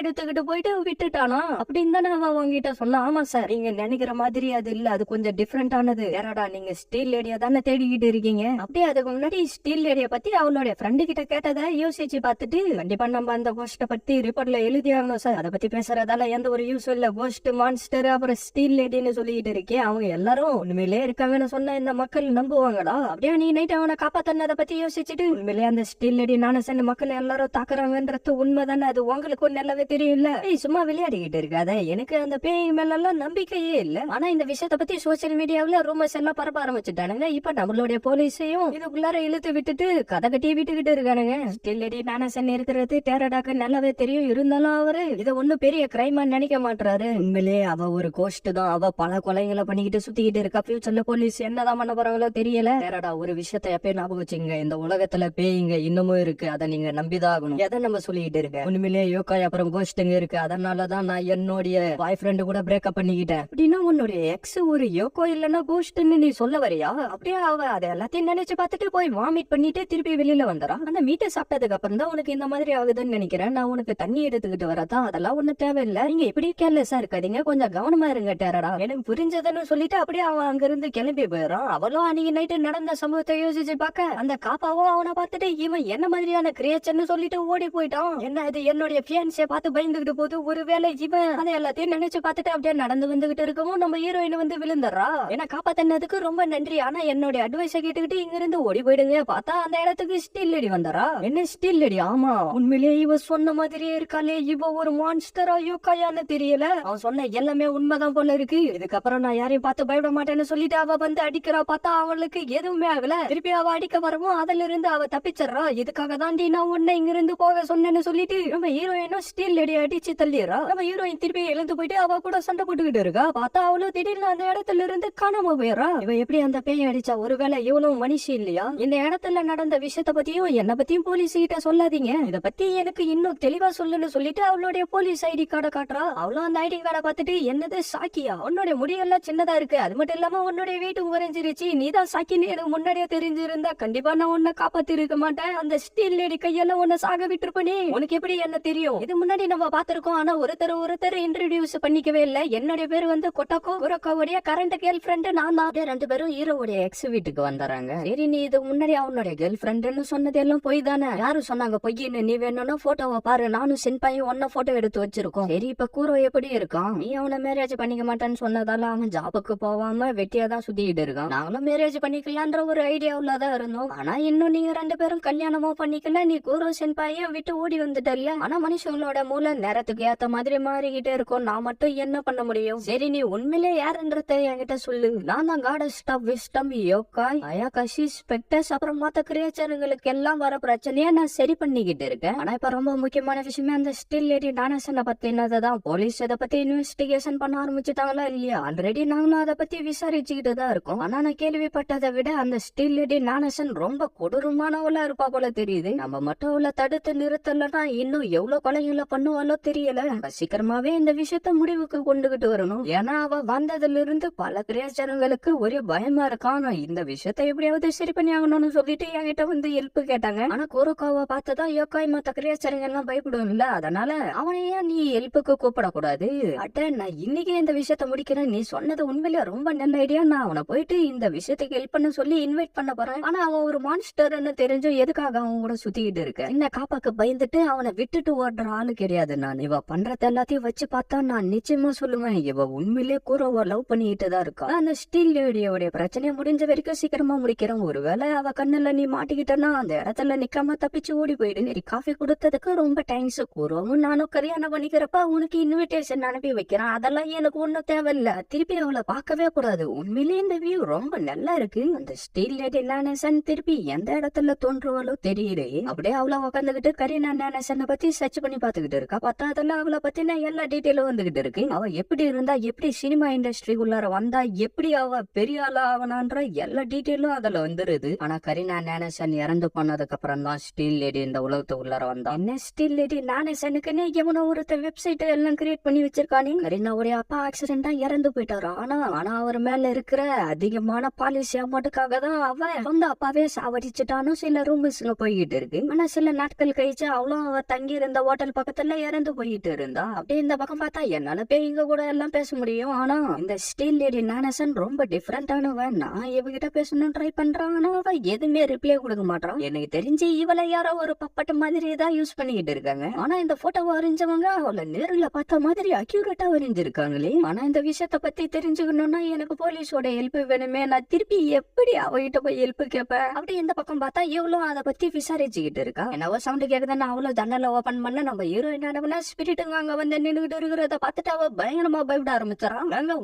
எடுத்துக்கிட்டு போயிட்டு விட்டுட்டானா அப்படின்னு தானே அவன் உங்ககிட்ட சொன்னா. ஆமா சார், நீங்க நினைக்கிற மாதிரி அது இல்ல, அது கொஞ்சம் டிஃபரெண்ட் ஆனது. யாரடா நீங்க ஸ்டீல் லேடியா தானே தேடிக்கிட்டு இருக்கீங்க? அப்படியே அதுக்கு முன்னாடி ஸ்டீல் லேடிய பத்தி அவளுடைய ஃப்ரெண்டு கிட்ட கேட்டதை யோசிச்சு பார்த்துட்டு கண்டிப்பா நம்ம அந்த கோஸ்ட பத்தி ரிப்போர்ட்ல எழுதி ஆகணும் சார். அதை பத்தி பேசுறதால எந்த ஒரு யூஸ் இல்ல. கோஸ்ட், மான்ஸ்டர், அப்புறம் ஸ்டீல் லேடின்னு சொல்லிட்டு இருக்கேன். அவங்க எல்லாரும் உண்மையிலே இருக்காங்கன்னு சொன்ன இந்த மக்கள் நம்புவாங்களா? அப்படியே நீ நைட் அவனை காப்பாத்தனதை பத்தி யோசிச்சுட்டு உண்மையிலே அந்த ஸ்டீல் லேடி நானசன் மக்கள் எல்லாரும் தாக்குறாங்கன்றது உண்மைதானே? அது உங்களுக்கு நல்லாவே தெரியும் இல்ல? சும்மா விளையாடிக்கிட்டு இருக்காத. எனக்கு அந்த பேய் மேல எல்லாம் நம்பிக்கையே இல்ல. ஆனா இந்த விஷயத்த பத்தி சோசியல் மீடியாவில ரூமர்ஸ் எல்லாம் பரப்ப ஆரம்பிச்சுட்டானுங்க. இப்ப நம்மளுடைய போலீஸையும் இதுக்குள்ளார இழுத்து விட்டுட்டு கதை கட்டி விட்டுக்கிட்டு இருக்கானுங்க. ஸ்டீல் லேடி நானசன் இருக்கிறது டேரடாக்கு நல்லாவே தெரியும். இருந்தாலும் அவரு இதை ஒண்ணும் பெரிய கிரைமா நினைக்க மாட்டாரு. உண்மையிலே அவ ஒரு கோஸ்ட் தான். அவ பல கொலைகளை பண்ணிக்கிட்டு சுத்திக்கிட்டு இருக்கா. ஃபியூச்சர்ல போலீஸ் என்னதான் பண்ண போறாங்களோ தெரியல. டேரடா ஒரு விஷயத்த எப்பயும் ஞாபகம் வச்சுங்க, இந்த உலகத்துல பேய்ங்க இன்னமும் இருக்கு. அதை நீங்க நம்பிதான் ஆகணும். எதை நம்ம சொல்லிக்கிட்டு இருக்க? உண்மையிலேயே யோகாய் அப்புறம் கோஸ்ட்ங்க இருக்கு. அதனாலதான் நான் என்னுடைய பாய் ஃப்ரெண்டு கூட பிரேக்கப் பண்ணிக்கிட்டேன். அப்படின்னா உன்னுடைய எக்ஸ் ஒரு யோகோ இல்லன்னா கோஸ்ட்னு நீ சொல்ல வரியா? அப்படியே அவ அதை எல்லாத்தையும் நினைச்சு பார்த்துட்டு போய் வாமிட் பண்ணிட்டு திருப்பி வெளியில வந்துடா. அந்த மீட்டை சாப்பிட்டதுக்கு அப்புறம் தான் உனக்கு இந்த மாதிரி ஆகுதுன்னு நினைக்கிறேன். நான் உனக்கு தண்ணி எடுத்துக்கிட்டு வரதான். அதெல்லாம் ஒண்ணு தேவையில்லை. நீங்க இப்படி கேர்லெஸ்ஸா இருக்காதீங்க, கொஞ்சம் கவனமா இருங்க டேரடா. எனக்கு புரிஞ்சதுன்னு சொல்லிட்டு அப்படியே அவன் அங்க இருந்து கிளம்பி போயிடறான். அவளும் அன்னைக்கு நைட்டு நடந்த சமூகத்தை யோசிச்சு பார்க்க அந்த காப்பாவும் அவனை பார்த்துட்டு இவன் என்ன மாதிரியான கிரியேச்சர்னு சொல்லிட்டு ஓடி போயிட்டான். என்ன இது என்னுடைய ஃபியான்ஸை பார்த்து பயந்துகிட்டு போது. ஒருவேளை இவன் அதை எல்லாத்தையும் நினைச்சு பார்த்துட்டு அப்படியே நடந்து வந்துகிட்டு இருக்கவும் நம்ம ஹீரோயின் வந்து விழுந்துடுறா. என்ன காப்பாத்தினதுக்கு ரொம்ப நன்றி, ஆனா என்னுடைய அட்வைஸை கேட்டுக்கிட்டு இங்க இருந்து ஓடி போயிடுங்க. பார்த்தா அந்த இடத்துக்கு ஸ்டீல் லேடி வந்தாரா. என்ன ஸ்டீல் லேடி? ஆமா, உண்மையிலேயே இவ சொன்ன மாதிரியே இருக்காளே. இவ ஒரு மான்ஸ்டரா யோகாயான்னு தெரியல. அவன் சொன்ன எல்லாமே உண்மைதான் போல இருக்கு. இதுக்கப்புறம் நான் யாரையும் பார்த்து பயப்பட மாட்டேன்னு சொல்லிட்டு அவ வந்து அடிக்கிறா. பார்த்தா அவளுக்கு எதுவுமே ஆகல. திருப்பி அவ அடிக்க வரவும் அதுல இருந்து அவ தப்பிச்சிடறா. இதுக்காக தாண்டி நான் உன்னை இங்க இருந்து போக சொன்னேன்னு சொல்லிட்டு நம்ம ஹீரோயினும் ஸ்டீல் லேடி அடிச்சு தள்ளிடுறா. நம்ம ஹீரோயின் திருப்பி எழுந்து போயிட்டு அவ கூட சண்டை போட்டுக்கிட்டு இருக்கா. பார்த்தா அவளும் திடீர்னு அந்த இடத்துல இருந்து காணாம போயிடுறா. இவ எப்படி அந்த பேய் அடிச்சா? ஒருவேளை இவளும் மனுஷி இல்லையா? இந்த இடத்துல நடந்த விஷயத்த பத்தியும் என்ன பத்தியும் போலீஸ் கிட்ட சொல்லாதீங்க. இத பத்தி எனக்கு இன்னும் தெளிவா சொல்லுன்னு சொல்லிட்டு அவளுடைய போலீஸ் ஐடி கார்டை காட்டுறா. அவளும் அந்த ஐடி கார்டை பார்த்துட்டு என்னது சாக்கியா? உன்னுடைய முடியெல்லாம் சின்னதா இருக்கு, அது மட்டும் இல்லாம உன்னுடைய வீட்டு உறைஞ்சிருச்சு, நீதான் சாக்கின்னு எனக்கு முன்னாடியே தெரிஞ்சிருந்தா கண்டிப்பா நான் உன்னை காப்பாத்தி இருக்க மாட்டேன். அந்த ஸ்டீல் லேடி கையெல்லாம் உன்னை சாக விட்டுருப்பனே. உனக்கு எப்படி என்ன தெரியும்? இது முன்னாடி நம்ம பாத்திருக்கோம், ஆனா ஒருத்தர் இன்ட்ரோடியூஸ் பண்ணிக்கவே இல்ல. என்னுடைய பேரு வந்து கொட்டாக்கோ குரக்கோவுடைய கரண்ட் கேர்ள் ஃப்ரெண்ட் நான் தான். 2 பேரும் ஹீரோவுடைய எக்ஸ் வீட்டுக்கு வந்துறாங்க. சரி, நீ இது முன்னாடி அவனுடைய கேர்ள் ஃப்ரெண்ட்னு சொன்னது எல்லாம் பொய் தானே? யாரும் சொன்னாங்க பொய்ன்னு? நீ வேணும்னா போட்டோவை பாரு, நானும் சென்பாய் ஒன்ன போட்டோ எடுத்து வச்சிருக்கோம். சரி, இப்ப கூரோ எப்படி இருக்கான்? நீ அவனை மேரேஜ் பண்ணிக்க மாட்டேன்னு சொன்னதால அவன் ஜாபுக்கு போவாம வெட்டியா தான் சுத்திட்டு இருக்கான். நாங்களும் மேரேஜ் பண்ணிக்கலான்ற ஒரு ஐடியாவுலதான் இருந்தோம். ஆனா இன்னும் நீங்க 2 பேரும் கல்யாணமும் பண்ணிக்கல. நீ கூரோ சென்பாயும் விட்டு ஓடி வந்துட்டல்ல. ஆனா மனுஷங்களோட மூளை நேரத்துக்கு ஏத்த மாதிரி மாறிக்கிட்டே இருக்கும். நான் மட்டும் என்ன பண்ண முடியும்? சரி, நீ உண்மையிலே யாருன்றத என்கிட்ட சொல்லு. நான் தான் காடஸ் ஆஃப் விஸ்டம் யோகாய் அயாகாஷி ஸ்பெக்டர்ஸ் அப்புறம் மத்த கிரியேச்சர்களுக்கு எல்லாம் வர பிரச்சனையா நான் சரி பண்ணிக்கிட்டு இருக்கேன். ஆனா இப்ப ரொம்ப முக்கியமான விஷயமே அந்த ஸ்டில் லேடி டானசனை பத்தினதான். போலீஸ் இதை பத்தி இன்வெஸ்டிகேஷன் பண்ண ஆரம்பிச்சுட்டாங்களா இல்லையா? ஆல்ரெடி நாங்களும் அதை பத்தி விசாரிச்சுக்கிட்டு தான் இருக்கோம். ஆனா நான் கேள்விப்பட்டதை விட அந்த ஸ்டில் லேடி டானசன் ரொம்ப கொடூரமானவளா இருப்பா போல தெரியுது. நம்ம மட்டும் அவளை தடுத்து நிறுத்தலன்னா இன்னும் எவ்வளவு கொலைகளை பண்ணுவாலோ தெரியல. சீக்கிரமாவே இந்த விஷயத்த முடிவுக்கு கொண்டுகிட்டு வரணும். ஏன்னா அவ வந்ததுல இருந்து பல கிரியேச்சர்களுக்கு ஒரே பயமா இருக்கான். இந்த விஷயத்த எப்படியாவது சரி பண்ணி ஆகணும்னு சொல்லிட்டு என்கிட்ட வந்து ஹெல்ப் கேட்டாங்க. ஆனா கோரோக்காவை பார்த்ததான் யோகாய் மத்த கிரியேச்சருங்க எல்லாம் பயப்படும்ல. அதனால அவனையே நீ ஹெல்ப்புக்கு கூப்பிடக்கூடாது. அட்ட நான் இன்னைக்கு இந்த விஷயத்த முடிக்கிறேன். நீ சொன்னது உண்மையிலேயே ரொம்ப நல்ல ஐடியா. நான் அவனை போயிட்டு இந்த விஷயத்துக்கு ஹெல்ப் பண்ண சொல்லி இன்வைட் பண்ண போறேன். ஆனா அவன் ஒரு மான்ஸ்டர்னு தெரிஞ்சும் எதுக்காக அவன் கூட சுத்திக்கிட்டு இருக்க? இந்த காப்பாக்கு பயந்துட்டு அவனை விட்டுட்டு ஓடுற ஆளு கிடையாது நான். இவ பண்றது எல்லாத்தையும் வச்சு பார்த்தா நான் நிச்சயமா சொல்லுவேன், இவ உண்மையிலே கூறவ லவ் பண்ணிட்டு தான் இருக்கா. அந்த ஸ்டீல் லேடியோட பிரச்சனையை முடிஞ்ச வரைக்கும் சீக்கிரமா முடிக்கிறோம். ஒருவேளை அவ கண்ணுல நீ மாட்டிக்கிட்டனா அந்த இடத்துல நிக்காம தப்பிச்சு ஓடி போயிடு. நீ காஃபி கொடுத்ததுக்கு ரொம்ப தேங்க்ஸ். கூறவும் நானும் கல்யாணம் பண்ணிக்கிறப்ப உனக்கு இன்விடேஷன் அனுப்பி வைக்கிறேன். அதெல்லாம் எனக்கு ஒண்ணும் தேவையில்ல. திருப்பி அவளை பார்க்கவே கூடாது. உண்மையிலே உண்மையிலேயே இந்த வியூ ரொம்ப நல்லா இருக்கு. அந்த ஸ்டீல் லேடி நானசன் திருப்பி எந்த இடத்துல தோன்றுவாளோ தெரியுது. அப்படியே அவள உட்காந்துக்கிட்டு கரீனா நானசனை பத்தி சர்ச் பண்ணி பாத்துக்கிட்டு இருக்கா. பார்த்தா அதெல்லாம் அவளை பத்தின எல்லா டீட்டெயிலும் வந்துகிட்டு இருக்கு. அவ எப்படி இருந்தா, எப்படி சினிமா இண்டஸ்ட்ரி உள்ளார வந்தா, எப்படி அவ பெரிய ஆளா ஆவனான்ற எல்லா டீட்டெயிலும் அதுல வந்துருது. ஆனா கரீனா நானசன் இறந்து போனதுக்கு அப்புறம் தான் ஸ்டீல் லேடி இந்த உலகத்து உள்ளார வந்தா. என்ன ஸ்டீல் லேடி நானசனுக்குன்னு எவனோ ஒருத்த வெப்சைட் எல்லாம் கிரியேட் பண்ணி வச்சிருக்கானே. கரீனாவுடைய அப்பா ஆக்சிடென்டா இறந்து போயிட்டாரா. ஆனா அவர் மேல இருக்கிற அதிகமான பாலிசி அமௌண்ட்டுக்காக தான் அவன் சொந்த அப்பாவே சாவடிச்சுட்டானு சில ரூமர்ஸ்ல போயிட்டு இருக்கு. ஆனா சில நாட்கள் கழிச்சு அவளும் அவ தங்கி இருந்த ஹோட்டல் பக்கத்துல இறந்து போயிட்டு இருந்தா. அப்படியே இந்த பக்கம் பார்த்தா என்னால பேய்ங்க கூட எல்லாம் பேச முடியும். ஆனா இந்த ஸ்டீல் லேடி நானசன் ரொம்ப டிஃபரெண்டானவன். நான் இவகிட்ட பேசணும்னு ட்ரை பண்றான். ஆனா அவ எதுவுமே ரிப்ளை கொடுக்க மாட்டான். எனக்கு தெரிஞ்சு இவளை யாரோ ஒரு பப்பட்ட மாதிரி தான் யூஸ் பண்ணிக்கிட்டு இருக்காங்க. ஆனா இந்த போட்டோ வரைஞ்சவங்க அவளை நேரில் பார்த்த மாதிரி அக்யூரேட்டா வரைஞ்சிருக்காங்களே. ஆனா இந்த விஷயத்த பத்தி தெரிஞ்சுக்கணும்னா எனக்கு போலீஸோட ஹெல்ப் வேணுமே. நான் திருப்பி எப்படி அவகிட்ட போய் ஹெல்ப் கேட்பேன். அப்படி இந்த பக்கம் பார்த்தா இவ்வளவு அதை பத்தி விசாரிச்சுக்கிட்டு இருக்கா. என்னவோ சவுண்ட் கேக்குதுன்னு அவ்வளவு ஜன்னல ஓபன் பண்ண நம்ம ஹீரோயினா ஸ்பிரிட்டுங்க அங்க வந்து நின்றுகிட்டு இருக்கிறத பார்த்துட்டு அவ பயங்கரமா பயப்பட ஆரம்பிச்சான். அங்க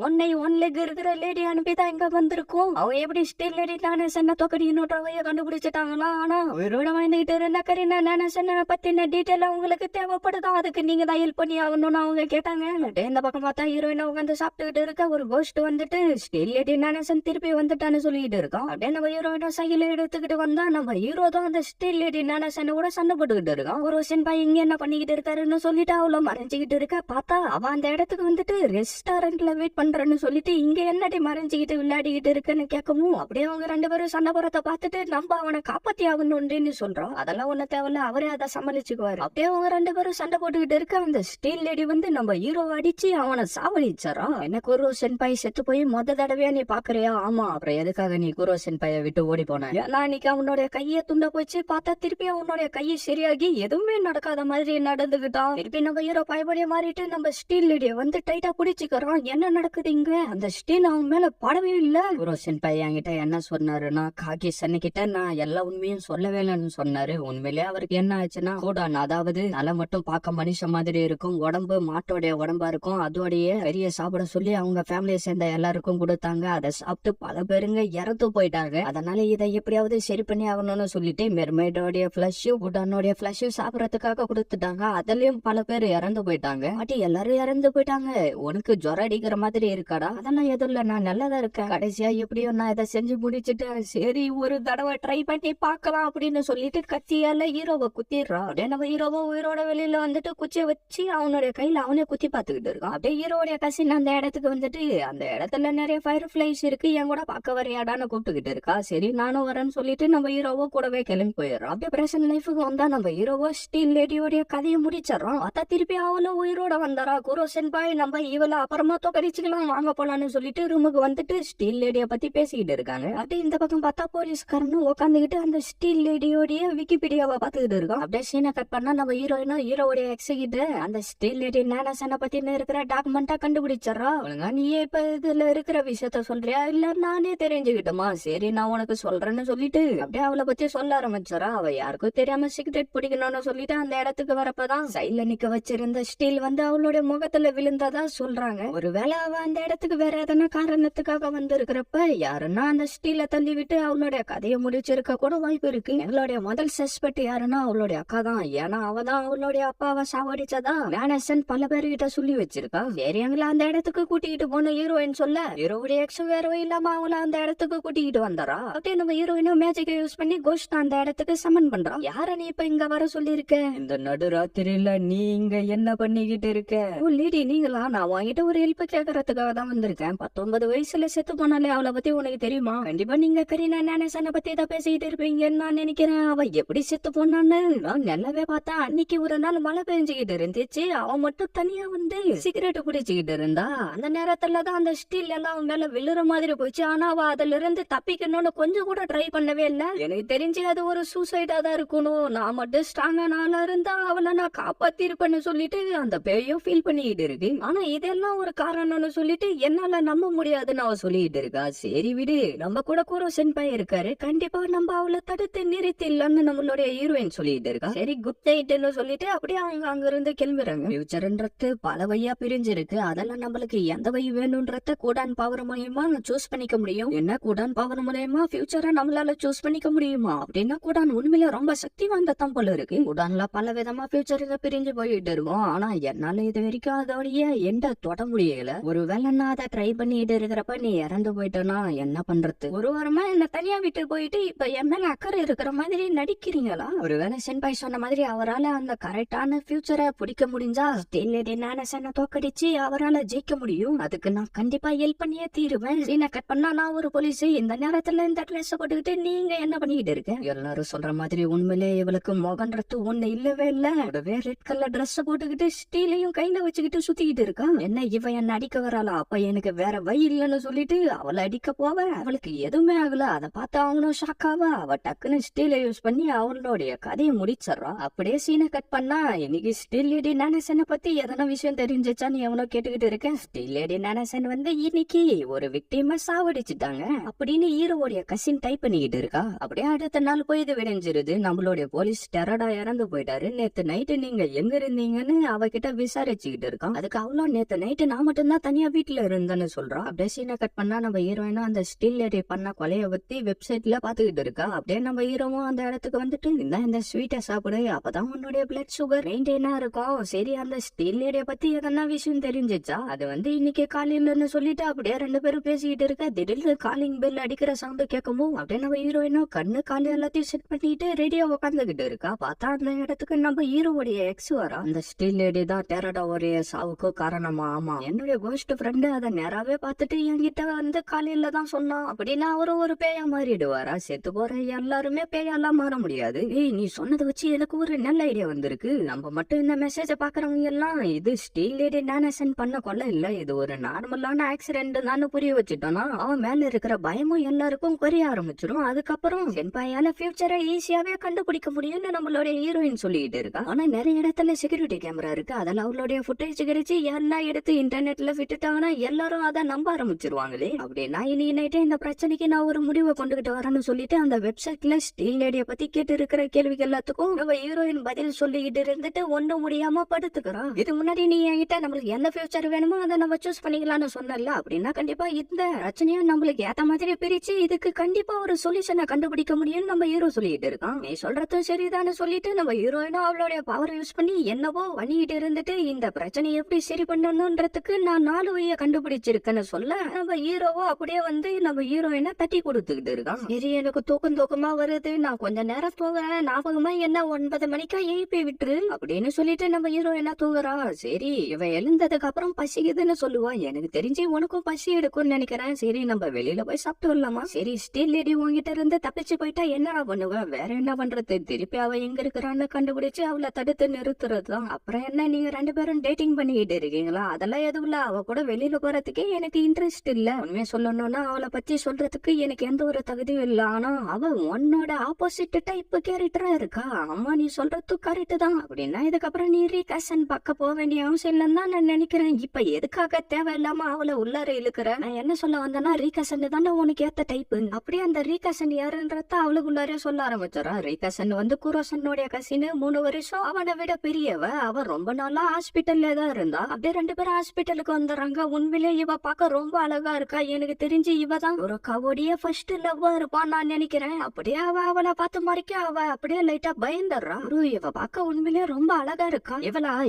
ஒன் லெக் இருக்கிற லேடி அனுப்பிதான் இங்க வந்திருக்கும். அவ எப்படி ஸ்டீல் லேடி நானசன் தோக்கடி இன்னொருவைய கண்டுபிடிச்சிட்டாங்களா. ஆனா உயிரோட வாழ்ந்துகிட்டு இருந்த கரீனா நானசன் பத்தின டீட்டெயில் அவங்களுக்கு தேவைப்படுதா, அதுக்கு நீங்க தான் ஹெல்ப் பண்ணி ஆகணும்னு அவங்க கேட்டாங்க. இந்த பக்கம் பார்த்தா ஹீரோயினா உட்காந்து சாப்பிட்டுக்கிட்டு இருக்க. ஒரு கோஸ்ட் வந்துட்டு ஸ்டீல் லேடி நானசன் திருப்பி வந்துட்டான்னு சொல்லிட்டு இருக்கான். அப்படியே நம்ம ஹீரோயினா சைக்கிள் எடுத்துக்கிட்டு வந்தா நம்ம ஹீரோ தான் அந்த ஸ்டீல் லேடி நானசன் கூட சண்டை போட்டுக்கிட்டு இருக்கான். ஒரு சென்பாய் இங்க என்ன பண்ணிக்கிட்டு இருக்காருன்னு சொல்லிட்டு அவள மறைஞ்சுக்கிட்டு இருக்க. பார்த்தா அவ அந்த இடத்துக்கு வந்துட்டு ரெஸ்டாரண்ட்ல வெயிட் பண்றேன்னு சொல்லிட்டு இங்க என்னடி மறைஞ்சுக்கிட்டு விளையாடிக்கிட்டு இருக்குன்னு கேட்கவும் அப்படியே அவங்க ரெண்டு பேரும் சண்டை போறத பார்த்துட்டு நம்ம அவனை காப்பாத்தி ஆகணும்னு சொல்றோம். அதெல்லாம் ஒண்ணு தேவையில்ல, அவரே அதை சமாளிச்சுக்குவாரு. அப்படியே அவங்க ரெண்டு பேரும் சண்டை போட்டுக்கிட்டு இருக்க. அந்த ஸ்டீல் லேடி வந்து நம்ம ஹீரோ அடிச்சு அவனை சாவடிச்சாராம். என்ன குரு சென்பாய் செத்து போய் மொத தடவையா நீ பாக்குறியா? ஆமா. அப்புறம் எதுக்காக நீ குரு சென்பாயை விட்டு ஓடி போன? ஏன்னா இன்னைக்கு அவனுடைய கையை துண்ட போச்சு. பார்த்தா திருப்பி அவனுடைய கையை சரியாகி எதுவுமே நடக்காத மாதிரி நடந்துகிட்டான். திருப்பி நம்ம ஹீரோ பயப்படிய மாறிட்டு நம்ம ஸ்டீல் லேடிய வந்து டைட்டா பிடிச்சுக்கிறான். என்ன நடக்குது இங்க? அந்த ஸ்டீல் அவன் மேல படவே இல்ல. குரு சென்பாய் என்கிட்ட என்ன சொன்னாருன்னா, காக்கி சன்னிக்கிட்ட நான் எல்லா உண்மையும் சொல்லவே இல்லைன்னு சொன்னாரு. உண்மையிலேயே அவருக்கு என்ன ஆச்சுன்னா கோடான், அதாவது தலை மட்டும் பார்க்க மனுஷன் மாதிரி இருக்கும், உடம்பு மாட்டோடைய உடம்பா இருக்கும். அதோடைய பெரிய சாப்பிட சொல்லி அவங்க ஃபேமிலியை சேர்ந்த எல்லாருக்கும் கொடுத்தாங்க. அதை சாப்பிட்டு பல பேருங்க இறந்து போயிட்டாங்க. அதனால இதை எப்படியாவது சரி பண்ணி ஆகணும்னு சொல்லிட்டு மெர்மைடோடைய பிளஷும் உடானோடைய பிளஷும் சாப்பிடறதுக்காக கொடுத்துட்டாங்க. அதுலயும் பல பேர் இறந்து போயிட்டாங்க. பாட்டி எல்லாரும் இறந்து போயிட்டாங்க. உனக்கு ஜொரம் அடிக்கிற மாதிரி இருக்காடா? அதெல்லாம் எதுவும் இல்ல, நான் நல்லதா இருக்கேன். கடைசியா எப்படியோ நான் இதை செஞ்சு முடிச்சுட்டேன். சரி ஒரு தடவை ட்ரை பண்ணி பார்க்கலாம் அப்படின்னு சொல்லிட்டு கத்தியால ஹீரோவை குத்திடுறான். அப்படியே நம்ம ஹீரோவை உயிரோட வெளியில வந்துட்டு குச்சியை வச்சு அவனுடைய கையில அவனே குத்தி பாத்துக்கிட்டு இருக்கான். அப்படியே ஹீரோடைய கசின் அந்த இடத்துக்கு வந்துட்டு அந்த இடத்துல நிறைய ஃபயர் பிளைஸ் இருக்கு, என் கூட பார்க்க வரையாடான்னு கூப்பிட்டுக்கிட்டு இருக்கா. சரி நானும் வரேன்னு சொல்லிட்டு நம்ம ஹீரோவோ கூடவே கிளம்பி போயிடுறோம். அப்படியே பிரசன்ட் லைஃபுக்கு வந்தா நம்ம ஹீரோவோ ஸ்டீல் லேடியோடைய கதையை முடிச்சிடறோம். அத்தா திருப்பி அவளும் உயிரோட வந்தாரா. குரு சென்பாய் நம்ம இவள அப்புறமா தோக்கடிச்சுக்கலாம் வாங்க போலான்னு சொல்லிட்டு ரூமுக்கு வந்துட்டு ஸ்டீல் லேடிய பத்தி பேசிக்கிட்டு இருக்காங்க. அப்படியே இந்த பக்கம் பார்த்தா போலீஸ்காரனும் உட்காந்துக்கிட்டு அந்த ஸ்டீல் லேடியோடைய விக்கிபீடியாவை பாத்துக்கிட்டு இருக்கோம். அப்படியே சீனை கட் பண்ணா நம்ம ஹீரோயினும் ஹீரோடைய எக்ஸிகிட்ட அந்த ஸ்டீல் லேடி நானசனை பத்தி இருக்கிற டாக்குமெண்டா கண்டுபிடிச்சிடறா. நீயே இப்ப இதுல இருக்கிற விஷயத்த சொல்றியா இல்ல நானே தெரிஞ்சுக்கிட்டோமா? சரி நான் உனக்கு சொல்றேன்னு சொல்லிட்டு அப்படியே அவளை பத்தி சொல்ல ஆரம்பிச்சாரா. அவ யாருக்கும் தெரியாம சிகரெட் பிடிக்கணும்னு சொல்லிட்டு அந்த இடத்துக்கு வரப்பதான் சைட்ல நிக்க வச்சிருந்த ஸ்டீல் வந்து அவளுடைய முகத்துல விழுந்ததா சொல்றாங்க. ஒருவேளை அவ அந்த இடத்துக்கு வேற எதனா காரணத்துக்காக வந்து இருக்கிறப்ப யாருன்னா அந்த ஸ்டீல தள்ளி விட்டு அவளுடைய கதையை முடிச்சிருக்க கூட வாய்ப்பு இருக்கு. எங்களுடைய முதல் சஸ்பெக்ட் யாருன்னா அவளுடைய அக்கா தான். ஏன்னா அவதான் அவளுடைய அப்பாவை சாவடிச்சதா நானசன் பல பேர்கிட்ட சொல்லி வச்சிருக்கா. சரி எங்களை அந்த இடத்துக்கு கூட்டிகிட்டு போன ஹீரோயின் சொல்ல ஹீரோடைய எக்ஸ் வேற இல்லாம அவளை அந்த இடத்துக்கு கூட்டிகிட்டு வந்தாரா. அப்படியே நம்ம ஹீரோயினும் மேஜிக்கை யூஸ் பண்ணி கோஸ்ட் அந்த இடத்துக்கு சமன் பண்றான். யார நீ இப்ப இங்க வர சொல்லி இருக்க? இந்த நடுராத்திரியில நீ இங்க என்ன பண்ணிக்கிட்டு இருக்க? லேடி நீங்களா? நான் வாங்கிட்டு ஒரு ஹெல்ப் கேட்கறதுக்காக தான் வந்திருக்கேன். 19 வயசுல செத்து போனாலே அவளை பத்தி உனக்கு தெரியுமா? கண்டிப்பா நீங்க கரீனா நானசனை பத்தி தான் பேசிக்கிட்டு இருப்பீங்கன்னு நான் நினைக்கிறேன். அவ எப்படி செத்து போனான்னு நான் நல்லாவே பார்த்தா. அன்னைக்கு ஒரு நாள் மழை பெஞ்சுக்கிட்டு இருந்துச்சு. அவன் மட்டும் தனியா வந்து சிகரெட் குடிச்சுக்கிட்டு இருந்தா. அந்த நேரத்துலதான் அந்த ஸ்டீல் எல்லாம் அவன் மேல விழுற மாதிரி போச்சு. ஆனா அவ அதுல இருந்து தப்பிக்கணும்னு கொஞ்சம் கூட ட்ரை பண்ணவே இல்ல. எனக்கு தெரிஞ்சு அது ஒரு சூசைடா தான் இருக்கணும். நான் மட்டும் ஸ்ட்ராங்கான ஆளா இருந்தா அவளை நான் காப்பாத்தி இருப்பேன்னு சொல்லிட்டு அந்த பேயும் ஃபீல் பண்ணிக்கிட்டு இருக்கு. ஆனா இதெல்லாம் ஒரு காரணம்னு சொல்லிட்டு என்னால நம்ப முடியாதுன்னு அவ சொல்லிட்டு இருக்கா. சரி விடு, நம்ம கூட குரு சென்பாய் இருக்காரு, கண்டிப்பா நம்ம அவளை தடுத்து நிறுத்திடலாம்னு நம்மளுடைய ஹீரோயின் சொல்லிட்டு இருக்கா. சரி குட் நைட்னு சொல்லிட்டு அப்படியே அவங்க அங்க இருந்து கிளம்புறாங்க. ஃபியூச்சர்ன்றது பல வழியா பிரிஞ்சிருக்கு. அதெல்லாம் நம்மளுக்கு எந்த வழி வேணும்ன்றத கூடான் பவரமா மூலயமா சூஸ் பண்ணிக்க முடியும். என்ன கூடான் பவர் மூலயமா ஃபியூச்சரை நம்மளால சூஸ் பண்ணிக்க முடியுமா அப்படின்னா கூடான் உண்மையில ரொம்ப சக்தி வாய்ந்ததான் போல இருக்கு. கூடான்ல பல விதமா ஃபியூச்சர்ல பிரிஞ்சு போயிட்டு இருக்கும். ஆனா என்னால இது வரைக்கும் அதோடைய எந்த தொட முடியல. ஒருவேளை நான் அதை ட்ரை பண்ணிட்டு இருக்கிறப்ப நீ இறந்து போயிட்டேன்னா என்ன பண்றது? ஒரு வாரமா என்ன தனியா விட்டு போயிட்டு இப்ப என் மேல அக்கறை இருக்கிற மாதிரி நடிக்கிறீங்களா? ஒருவேளை சென்பாய் சொன்ன மாதிரி அவரால அந்த கரெக்டான ஃபியூச்சரை பிடிக்க முடிஞ்சா ஸ்டீல் லேடி நானசனை தோக்கடிச்சு அவரால ஜெயிக்க முடியும். அதுக்கு நான் கண்டிப்பா ஹெல்ப் பண்ணியே தீருவேன். சீனை கட் பண்ணா நான் ஒரு போலீஸ். இந்த நேரத்துல இந்த ட்ரெஸ் போட்டுக்கிட்டு நீங்க என்ன பண்ணிட்டு இருக்க? எல்லாரும் சொல்ற மாதிரி உண்மையிலே இவளுக்கு முகன்றது ஒண்ணு இல்லவே இல்ல. ரெட் கலர் ட்ரெஸ் போட்டுக்கிட்டு ஸ்டீலையும் கையில வச்சுக்கிட்டு சுத்திக்கிட்டு இருக்கா. என்ன இவ என்ன அடிக்க வராளா? அப்ப எனக்கு வேற வழி இல்லன்னு சொல்லிட்டு அவளை அடிக்க போவ. அவளுக்கு எதுவுமே ஆகல. அதை பார்த்து அவனும் ஷாக் ஆவா. அவ டக்குன்னு ஸ்டீலை யூஸ் பண்ணி அவளுடைய கதையை முடிச்சிடறா. அப்படியே சீனை கட் பண்ணா இன்னைக்கு ஸ்டீல் லேடி நானசனை பத்தி எதனா விஷயம் தெரிஞ்சிச்சான்னு எவனோ கேட்டுக்கிட்டு இருக்கேன். ஸ்டீல் லேடி நானசன் வந்து இன்னைக்கு ஒரு விக்டிம சாவடிச்சுட்டாங்க அப்படின்னு ஹீரோவோடைய கசின் டைப் பண்ணிக்கிட்டு இருக்கா. அப்படியே அடுத்த நாள் போய் இது விளைஞ்சிருது. நம்மளுடைய போலீஸ் டெரடா இறந்து போயிட்டாரு. நேத்து நைட்டு நீங்க எங்க இருந்தீங்கன்னு அவகிட்ட விசாரிச்சுக்கிட்டு இருக்கான். அதுக்கு அவ்வளோ நேத்து நைட்டு நான் மட்டும்தான் தனியா வீட்டுல இருந்தேன்னு சொல்றான். அப்படியே சீனை கட் பண்ணா நம்ம ஹீரோயினும் அந்த ஸ்டீல் லேடி பண்ண கொலைய பத்தி வெப்சைட்ல பாத்துக்கிட்டு இருக்கா. அப்படியே நம்ம ஹீரோவும் அந்த இடத்துக்கு வந்துட்டு இந்த ஸ்வீட்டை சாப்பிடு, அப்பதான் உன்னுடைய பிளட் சுகர் மெயின்டைனா இருக்கும். சரி அந்த ஸ்டீல் லேடிய பத்தி எதனா விஷயம் தெரிஞ்சிச்சா? அது வந்து இன்னைக்கு காலையிலன்னு சொல்லிட்டு அப்படியே ரெண்டு பேரும் பேசிக்கிட்டு இருக்க. திடீர்னு காலிங் பெல் அடிக்கிற சவுண்ட் கேட்கவும் அப்படியே நம்ம ஹீரோயினும் கண்ணு காலு எல்லாத்தையும் செட் பண்ணிட்டு ரெடியா உட்காந்துக்கிட்டு இருக்கா. பார்த்தா அந்த இடத்துக்கு நம்ம ஹீரோவுடைய எக்ஸ் வரா. அந்த ஸ்டீல் லேடி தான் டெரடாவுடைய சாவுக்கு காரணமா? ஆமா, என்னுடைய கோஸ்ட் ஃப்ரெண்டு அதை நேராவே பார்த்துட்டு என்கிட்ட வந்து காலையில தான் சொன்னான் அப்படின்னா அவரும் ஒரு பேயா மாறிடுவாரா? செத்து போற எல்லாருமே பேயாலாம் மாற முடியாது. ஏய், நீ சொன்னதை வச்சு எனக்கு ஒரு நல்ல ஐடியா வந்திருக்கு. நம்ம மட்டும் இந்த மெசேஜ பாக்குறவங்க எல்லாம் இது ஸ்டீல் லேடி நானசன் பண்ண கொள்ள இல்ல, இது ஒரு நார்மலான ஆக்சிடென்ட் தான் புரிய வச்சுட்டோம்னா அவன் மேல இருக்கிற பயமும் எல்லாருக்கும் குறைய ஆரம்பிச்சிடும். அதுக்கப்புறம் சென்பாயால ஃபியூச்சரை ஈஸியாவே கண்டுபிடிக்க முடியும்னு நம்மளுடைய ஹீரோயின் சொல்லிட்டு இருக்கா. ஆனா நிறைய இடத்துல செக்யூரிட்டி கேமரா இருக்கு. அதில் அவளுடைய ஃபுட்டேஜ் கிடைச்சு யாருன்னா எடுத்து இன்டர்நெட்ல விட்டுட்டாங்கன்னா எல்லாரும் அதை நம்ப ஆரம்பிச்சிருவாங்களே. அப்படின்னா இனி நைட்டே இந்த பிரச்சனைக்கு நான் ஒரு முடிவை கொண்டுகிட்டு வரேன்னு சொல்லிட்டு அந்த வெப்சைட்ல ஸ்டீல் லேடிய பத்தி கேட்டு இருக்கிற கேள்விக்கு எல்லாத்துக்கும் நம்ம ஹீரோயின் பதில் சொல்லிக்கிட்டு இருந்துட்டு ஒன்றும் முடியாம படுத்துக்கிறான். இது முன்னாடி நீ என்கிட்ட நம்மளுக்கு என்ன ஃபியூச்சர் வேணுமோ அதை நம்ம சூஸ் பண்ணிக்கலாம்னு சொன்னல. அப்படின்னா கண்டிப்பா இந்த பிரச்சனையும் நம்மளுக்கு ஏத்த மாதிரி பிரிச்சு இதுக்கு கண்டிப்பா ஒரு சொல்யூஷனை கண்டுபிடிக்க முடியும்னு நம்ம ஹீரோ சொல்லிட்டு இருக்கான். நீ சொல்றதும் சரிதான்னு சொல்லிட்டு நம்ம ஹீரோயினும் அவளுடைய பவர் யூஸ் பண்ணி என்னவோ பண்ணிட்டு இருந்துட்டு இந்த பிரச்சனை எப்படி சரி பண்ணணும்ன்றதுக்கு நான் 4 வழியை கண்டுபிடிச்சிருக்கேன்னு சொல்ல நம்ம ஹீரோவோ அப்படியே வந்து நம்ம ஹீரோயினை தட்டி கொடுத்துக்கிட்டு இருக்கான். சரி, எனக்கு தூக்கமா வருது, நான் கொஞ்ச நேரம் தூங்குறேன், ஞாபகமா என்ன 9 மணிக்கா எழுப்பி விட்டுரு அப்படின்னு சொல்லிட்டு நம்ம ஹீரோயினா தூங்குறா. சரி, இவ எழுந்ததுக்கு அப்புறம் பசிக்குதுன்னு சொல்லுவா. எனக்கு தெரிஞ்சு உனக்கும் பசி எடுக்கும்னு நினைக்கிறேன். சரி, நம்ம வெளியில போய் சாப்பிட்டு வரலாமா? சரி, ஸ்டீல் லேடி உங்ககிட்ட இருந்து தப்பிச்சு போயிட்டா என்னடா பண்ணுவேன்? வேற என்ன பண்றது? திருப்பி அவ எங்க இருக்கிறான்னு கண்டுபிடிச்சு அவளை தடுத்து நிறுத்துறதுதான். அப்புறம் என்ன, நீங்க 2 பேரும் டேட்டிங் பண்ணிக்கிட்டு இருக்கீங்களா? அதெல்லாம் எதுவும் இல்ல. அவ கூட வெளியில போறதுக்கே எனக்கு இன்ட்ரெஸ்ட் இல்ல. உண்மையை சொல்லணும்னா அவளை பத்தி சொல்றதுக்கு எனக்கு எந்த ஒரு தகுதியும் இல்ல. ஆனா அவ உன்னோட ஆப்போசிட் டைப் கேரக்டரா இருக்கா. அம்மா, நீ சொல்றது கரெக்ட் தான். அப்படின்னா இதுக்கப்புறம் நீ ரீகாசன் பார்க்க போக வேண்டிய அவசியம் இல்லைன்னு தான் நான் நினைக்கிறேன். இப்ப எதுக்காக தேவையில்லாம அவளை உள்ளார இழுக்கிற? நான் என்ன சொல்ல வந்தேன்னா ரீகாசன் தானே உனக்கு ஏத்த டைப். அப்படியே அந்த ரீகாசன் யாருன்றத அவளுக்கு உள்ளாரே சொல்ல ஆரம்பிச்சிடறா. ரீகாசன் வந்து குரோசனுடைய கசின், 3 வருஷம் அவனை விட பெரியவ. அவ ரொம்ப நாளா ஹாஸ்பிட்டல்ல தான் இருந்தா. அப்படியே 2 பேரும் ஹாஸ்பிட்டலுக்கு வந்துடுறாங்க. உண்மையிலே இவ பார்க்க ரொம்ப அழகா இருக்கா. எனக்கு தெரிஞ்சு இவ தான் ஒரு கவோடைய ஃபர்ஸ்ட் லவ்வா இருப்பான்னு நான் நினைக்கிறேன். அப்படியே அவளை பார்த்து மறைக்க அவ அப்படியே லைட்டா பயந்துடுறா. இவ பார்க்க உண்மையிலே ரொம்ப அழகா இருக்கா.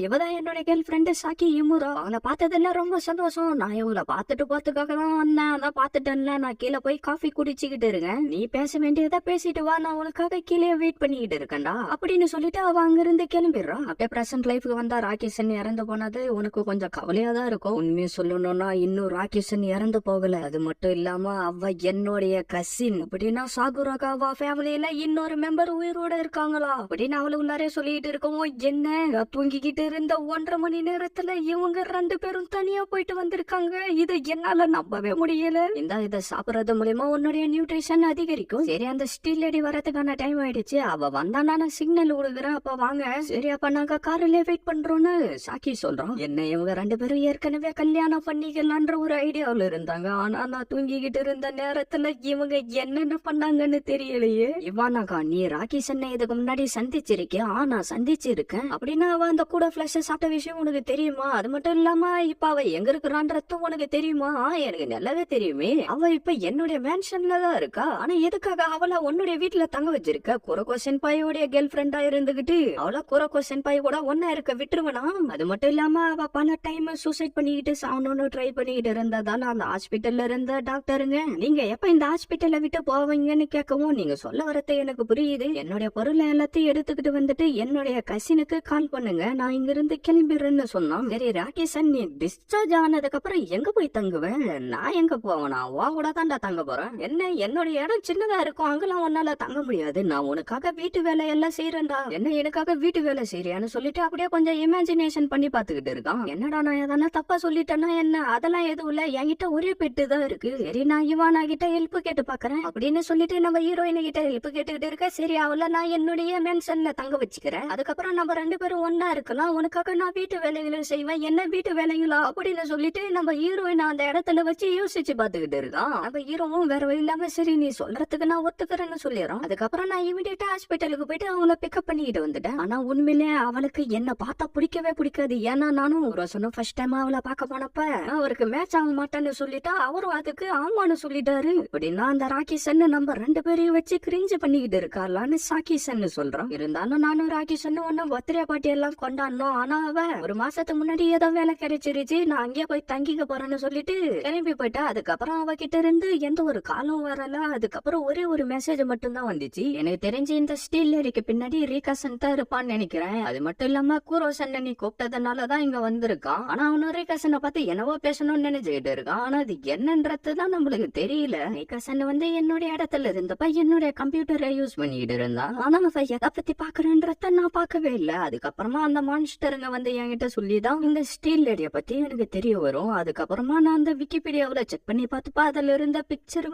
இவதான் என்னோட கேர்ள் ஃப்ரெண்டு சாக்கி இமுரா. அவளை பார்த்ததுல ரொம்ப சந்தோஷம். நான் இவளை பார்த்துக்காக தான் வந்தேன். அதான் பார்த்துட்டேன்ல, நான் கீழே போய் காஃபி குடிச்சுக்கிட்டு இருக்கேன். நீ பேச வேண்டியதா பேசிட்டு வா, நான் உனக்காக கீழே வெயிட் பண்ணிக்கிட்டு இருக்கேன்டா அப்படின்னு சொல்லிட்டு அவ அங்கிருந்து கிளம்பிடுறா. அப்படியே பிரசன்ட் லைஃப்க்கு வந்தா ராகேஷன் இறந்து போனது உனக்கு கொஞ்சம் கவலையா தான் இருக்கும். உண்மையை சொல்லணும்னா இன்னும் ராகேஷன் இறந்து போகல. அது மட்டும் இல்லாம அவ என்னுடைய கசின். அப்படின்னா சாகுராகாவா ஃபேமிலியில இன்னொரு மெம்பர் உயிரோட இருக்காங்களா அப்படின்னு அவளு உள்ளாரே சொல்லிட்டு இருக்கவும் என்ன தூங்கிக்கிட்டு இருந்த 1.5 மணி நேரத்துல இவங்க 2 பேரும் தனியா போயிட்டு வந்திருக்காங்க. இது என்னால நம்பவே முடியல. இதை சாப்பிடறது மூலமா உன்னுடைய நியூட்ரிஷன் அதிகரிக்கும். சரி, அந்த ஸ்டீல் லேடி வரதுக்கான டைம் ஆயிடுச்சு. அவ வந்தா நான் சிக்னல் கொடுக்குறேன், அப்ப வாங்க. சரி, அப்ப நாங்க காரிலே வெயிட் பண்றோம்னு சாக்கி சொல்றோம். என்ன இவங்க 2 பேரும் ஏற்கனவே கல்யாணம் பண்ணிக்கலான்ற ஒரு ஐடியாவில் இருந்தாங்க. ஆனா நான் தூங்கிக்கிட்டு இருந்த நேரத்துல இவங்க என்னென்ன பண்ணாங்கன்னு தெரியலையே. இவானாக்கா, நீ ராகேஷனை இதுக்கு முன்னாடி சந்திச்சிருக்கேன்? நான் சந்திச்சிருக்கேன். அப்படின்னா அவ அந்த கூட பிளஷ் சாப்பிட்ட விஷயம் உனக்கு தெரியுமா? அது மட்டும் இல்லாம இப்ப அவ எங்க இருக்கிறான்றதும் உனக்கு தெரியுமா? எனக்கு நல்லாவே தெரியுமே. அவ இப்ப என்னுடைய மேன்ஷன்ல தான் இருக்கா. ஆனா எதுக்காக அவள உன்னுடைய வீட்டுல தங்க வச்சிருக்க? குரோக்கோ சென்பாயோட கேர்ள் ஃப்ரெண்டா இருந்துகிட்டு அவள குரோக்கோ சென்பாய் கூட ஒன்னா இருக்க விட்டுருவனா? அது மட்டும் இல்லாம அவ பல டைம் சூசைட் பண்ணிக்கிட்டு சாவணும்னு ட்ரை பண்ணிக்கிட்டு இருந்ததால அந்த ஹாஸ்பிட்டல்ல இருந்த டாக்டருங்க, நீங்க எப்ப இந்த ஹாஸ்பிட்டல்ல விட்டு போவீங்கன்னு கேட்கவும், நீங்க சொல்ல வரது எனக்கு புரியுது. என்னுடைய பொருளை எல்லாத்தையும் எடுத்துக்கிட்டு வந்துட்டு என்னுடைய கசினுக்கு கால் பண்ணுங்க, நான் இங்க இருந்து கிளம்பிடுறேன்னு சொன்னான். சரி ராகேஷன், நீ டிஸ்சார்ஜ் ஆனதுக்கு அப்புறம் எங்க போய் தங்குவேன்? நான் எங்க போவேனா? வா கூட தான்டா தங்க போறேன். என்ன என்னுடைய இடம் சின்னதா இருக்கும், அங்கெல்லாம் உன்னால தங்க முடியாது. நான் உனக்காக வீட்டு வேலை எல்லாம் செய்யறேன்டா. என்ன எனக்காக வீட்டு வேலை செய்யறியான்னு சொல்லிட்டு அப்படியே கொஞ்சம் இமேஜினேஷன் பண்ணி பாத்துக்கிட்டு இருக்கான். என்னடா நான் எதனா தப்பா சொல்லிட்டேன்னா என்ன? அதெல்லாம் எதுவும் இல்ல, என்கிட்ட ஒரே பெட்டு தான் இருக்கு. சரி நான் இவானா கிட்ட ஹெல்ப் கேட்டு பாக்குறேன் அப்படின்னு சொல்லிட்டு நம்ம ஹீரோயின் கிட்ட ஹெல்ப் கேட்டுக்கிட்டு இருக்க. சரி அவள நான் என்னுடைய மென்ஷன்ல தங்க வச்சுக்கிறேன், அதுக்கப்புறம் நம்ம 2 பேரும் ஒன்னா இருக்கலாம், உனக்காக நான் வீட்டு வேலைகளும் செய்வேன். என்ன வீட்டு வேலைகளா அப்படின்னு சொல்லிட்டு நம்ம ஹீரோயின் அந்த இடத்துல வச்சு யோசிச்சு பாத்துக்கிட்டு இருக்கான். நம்ம ஹீரோவும் வேற வழி இல்லாம சரி நீ சொல்றதுக்கு நான் ஒத்துக்கிறேன்னு சொல்லிடுறோம். அதுக்கப்புறம் நான் இமிடியேட்டா ஹாஸ்பிட்டலுக்கு போயிட்டு அவங்கள பிக்கப் பண்ணிட்டு வந்துட்டேன். ஆனா உண்மையிலே அவளுக்கு என்ன பார்த்தா பிடிக்கவே பிடிக்காது. ஏன்னா நானும் ஒரு சொன்ன ஃபர்ஸ்ட் டைம் அவளை பார்க்க போனப்ப அவருக்கு மேட்ச் ஆக மாட்டேன்னு சொல்லிட்டா, அவரும் அதுக்கு ஆமான்னு சொல்லிட்டாரு. அப்படின்னா அந்த ராகிசன் நம்ம 2 பேரையும் வச்சு கிரிஞ்சு பண்ணிக்கிட்டு இருக்காளான்னு சாகிசன் சொல்றான். இருந்தாலும் நானும் ராகிசன் ஒன்னும் பர்த்டே பார்ட்டி எல்லாம் கொண்டாடணும். ஆனா அவ ஒரு மாசத்துக்கு முன்னாடி ஏதோ வேலை கிடைச்சிருச்சு, நான் அங்கேயே போய் தங்கிக்க போறேன்னு சொல்லிட்டு கிளம்பி போயிட்டா. அதுக்கப்புறம் அவ கிட்ட இருந்து எந்த ஒரு காலும் வரல. அதுக்கப்புறம் ஒரே ஒரு மெசேஜ் மட்டும் தான் வந்துச்சு. எனக்கு தெரிஞ்சு இந்த ஸ்டீல் லேடிக்கு பின்னாடி ரீகாசன் தான் இருப்பான்னு நினைக்கிறேன். அது மட்டும் இல்லாம கூரோசன் நீ கூப்பிட்டதுனாலதான் இங்க வந்திருக்கான். ஆனா அவனு ரீகாசனை பார்த்து என்னவோ பேசணும்னு நினைச்சுக்கிட்டு இருக்கான். ஆனா அது என்னன்றதுதான் நம்மளுக்கு தெரியல. ரீகாசன் என்னுடைய இடத்துல இருந்தப்ப என்னுடைய கம்ப்யூட்டரை யூஸ் பண்ணிட்டு இருந்தான். ஆனா அவன் எதை பத்தி பாக்குறேன்றத நான் பார்க்கவே இல்ல. அதுக்கப்புறமா அந்த மான்ஸ்டருங்க என்கிட்ட சொல்லிதான் இந்த ஸ்டீல் லேடிய பத்தி எனக்கு தெரிய வரும். அதுக்கப்புறமா நான் அந்த விக்கிபீடியாவில செக் பண்ணி பார்த்துப்பா அதுல இருந்த பிக்சர்